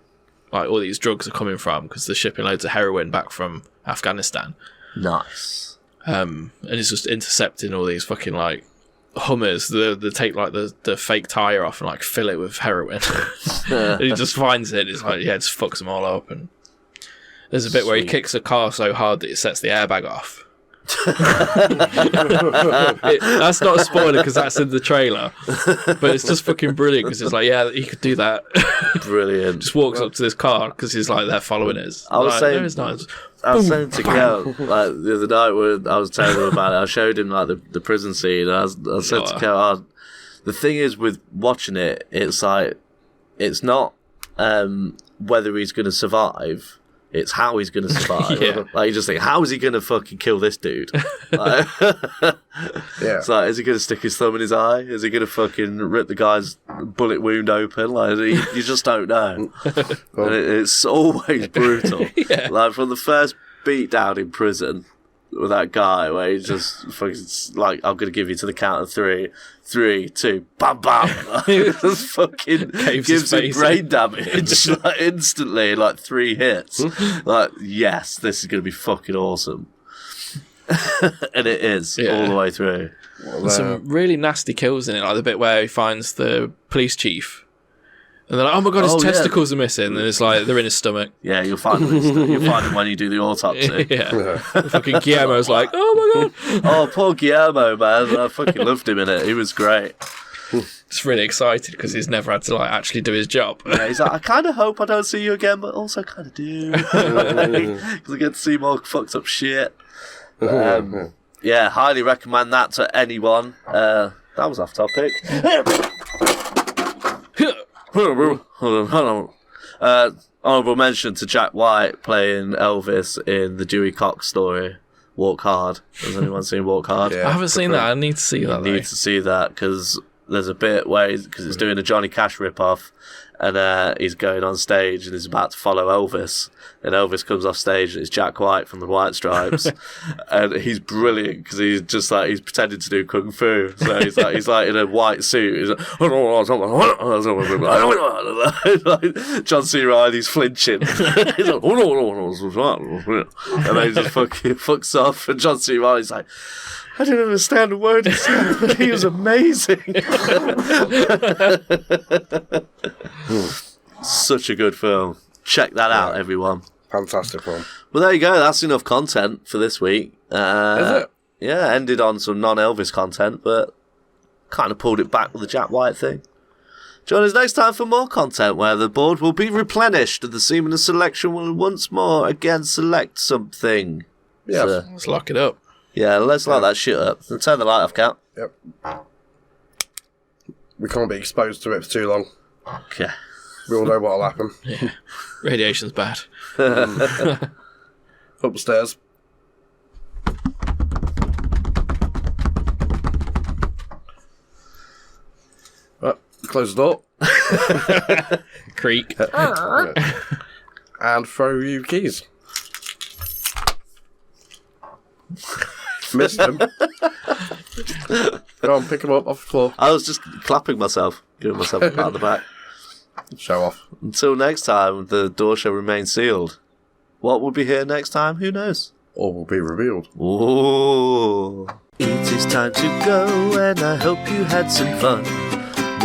like all these drugs are coming from because they're shipping loads of heroin back from Afghanistan. Nice. And it's just intercepting all these fucking like Hummers. They take like the fake tire off and like fill it with heroin. And he just finds it. It's like just fucks them all up. And there's a bit where he kicks a car so hard that it sets the airbag off. That's not a spoiler because that's in the trailer, but it's just fucking brilliant because it's like he could do that. Brilliant. Just walks up to this car because he's like they're following us. I was saying, no, it's not. I was saying to Kel like the other night when I was telling him about it, I showed him like the prison scene. And I said to Kel, the thing is with watching it, it's like it's not whether he's going to survive, It's how he's going to survive. Yeah. Like, you just think, how is he going to fucking kill this dude? Like, it's like, is he going to stick his thumb in his eye? Is he going to fucking rip the guy's bullet wound open? Like, you just don't know. And it's always brutal. Yeah. Like, from the first beat down in prison with that guy where he just fucking, like, I'm going to give you to the count of 3, 3, 2, bam, bam. He just fucking gives him brain damage, like, instantly, like 3 hits. Like, yes, this is going to be fucking awesome. And it is, all the way through. There's some really nasty kills in it, like the bit where he finds the police chief. And they're like, oh my god, his testicles are missing. And it's like, they're in his stomach. Yeah, you'll find them when you do the autopsy. Yeah. Fucking Guillermo's like, oh my god. Oh, poor Guillermo, man. I fucking loved him in it. He was great. Just really excited because he's never had to like actually do his job. Yeah, he's like, I kind of hope I don't see you again, but also kind of do. Because I get to see more fucked up shit. Yeah, highly recommend that to anyone. That was off topic. Honourable mention to Jack White playing Elvis in the Dewey Cox story, Walk Hard. Has anyone seen Walk Hard? I haven't seen that. I need to see that. You need to see that because there's a bit where, because it's doing a Johnny Cash rip-off, and he's going on stage and he's about to follow Elvis, and Elvis comes off stage and it's Jack White from the White Stripes, and he's brilliant because he's just like, he's pretending to do kung fu, so he's like in a white suit, he's like John C. Reilly's flinching, he's like, and then he just fucking fucks off, and John C. Reilly's like, I didn't understand a word he said, but he was amazing. Such a good film. Check that out, everyone. Fantastic film. Well, there you go. That's enough content for this week. Is it? Yeah, ended on some non-Elvis content, but kind of pulled it back with the Jack White thing. Join us next time for more content where the board will be replenished and the semen of selection will once more again select something. Yeah. So, Let's lock it up. yeah, let's lock that shit up. And turn the light off, Cat. Yep. We can't be exposed to it for too long. Okay. We all know what'll happen. Yeah. Radiation's bad. Upstairs. Right, close the door. Creak. And throw you keys. Missed them. Go on, pick them up off the floor. I was just clapping myself, giving myself a pat on the back. Show off. Until next time, the door shall remain sealed. What will be here next time? Who knows? Or will be revealed. Ooh. It is time to go, and I hope you had some fun.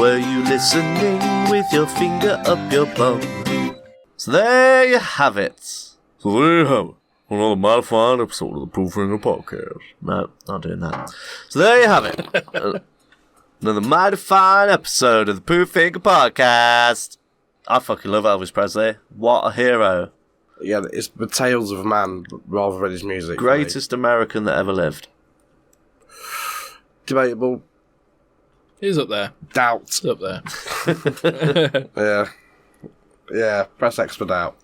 Were you listening with your finger up your bum? So there you have it. So there you have it. Another modified episode of the Pooh Finger Podcast. No, not doing that. So there you have it. Another mighty fine episode of the Pooh Finger Podcast. I fucking love Elvis Presley. What a hero. Yeah, it's the tales of a man rather than his music. Greatest American that ever lived. Debatable. He's up there. Doubt. He's up there. Yeah. Yeah, press X for doubt.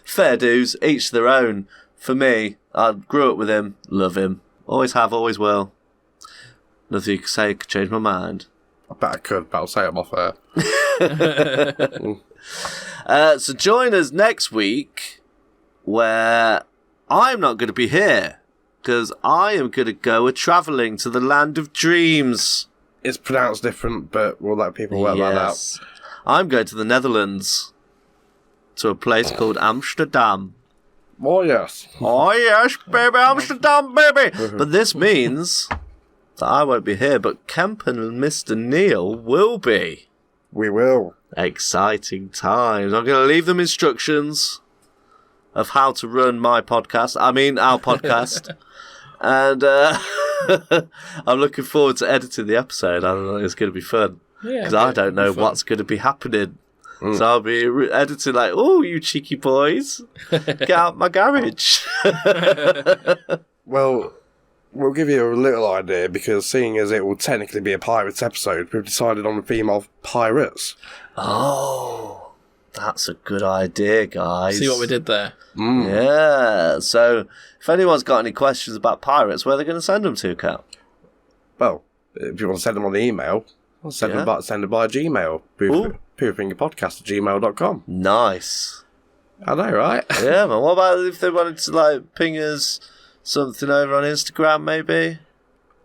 Fair dues, each their own. For me, I grew up with him, love him. Always have, always will. Nothing you can say could change my mind. I bet I could, but I'll say I'm off air. So join us next week, where I'm not going to be here, because I am going to go a-travelling to the land of dreams. It's pronounced different, but we'll let people work that out. I'm going to the Netherlands, to a place called Amsterdam. Oh, yes. Oh, yes, baby, Amsterdam, baby. But this means that I won't be here, but Kemp and Mr. Neil will be. We will. Exciting times. I'm going to leave them instructions of how to run my podcast. I mean, our podcast. And I'm looking forward to editing the episode. I don't know, it's going to be fun. Because I don't know what's going to be happening. So I'll be editing like, oh, you cheeky boys, get out my garage. Well, we'll give you a little idea, because seeing as it will technically be a pirates episode, we've decided on the theme of pirates. Oh, That's a good idea, guys. See what we did there? Yeah. So, if anyone's got any questions about pirates, where are they going to send them to, Cal? Well, if you want to send them on the email, send them by Gmail. Poofingerpodcast@gmail.com. Nice. I know, right? Yeah, man. What about if they wanted to, like, ping us something over on Instagram, maybe?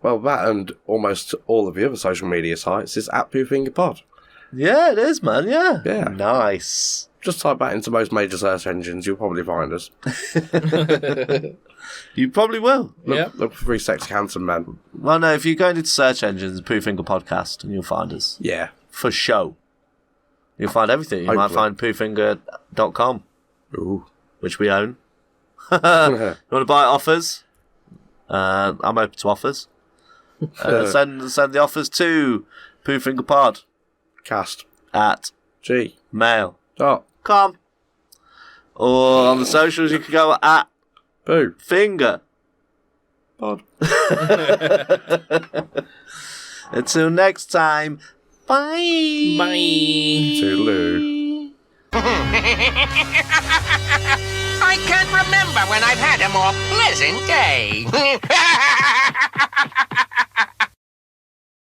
Well, that and almost all of the other social media sites is @PoofingerPod. Yeah, it is, man. Yeah. Yeah. Nice. Just type that into most major search engines, you'll probably find us. You probably will. Look for 3 sexy handsome men. Well, no, if you go into search engines, Poofinger Podcast, and you'll find us. Yeah. For show. You'll find everything. You might find poofinger.com, which we own. You want to buy offers? I'm open to offers. Send the offers to poofingerpod Cast. @mail.com. Or on the socials, you can go at Poo. Finger. Pod. Until next time, bye. Bye. Toodaloo. I can't remember when I've had a more pleasant day.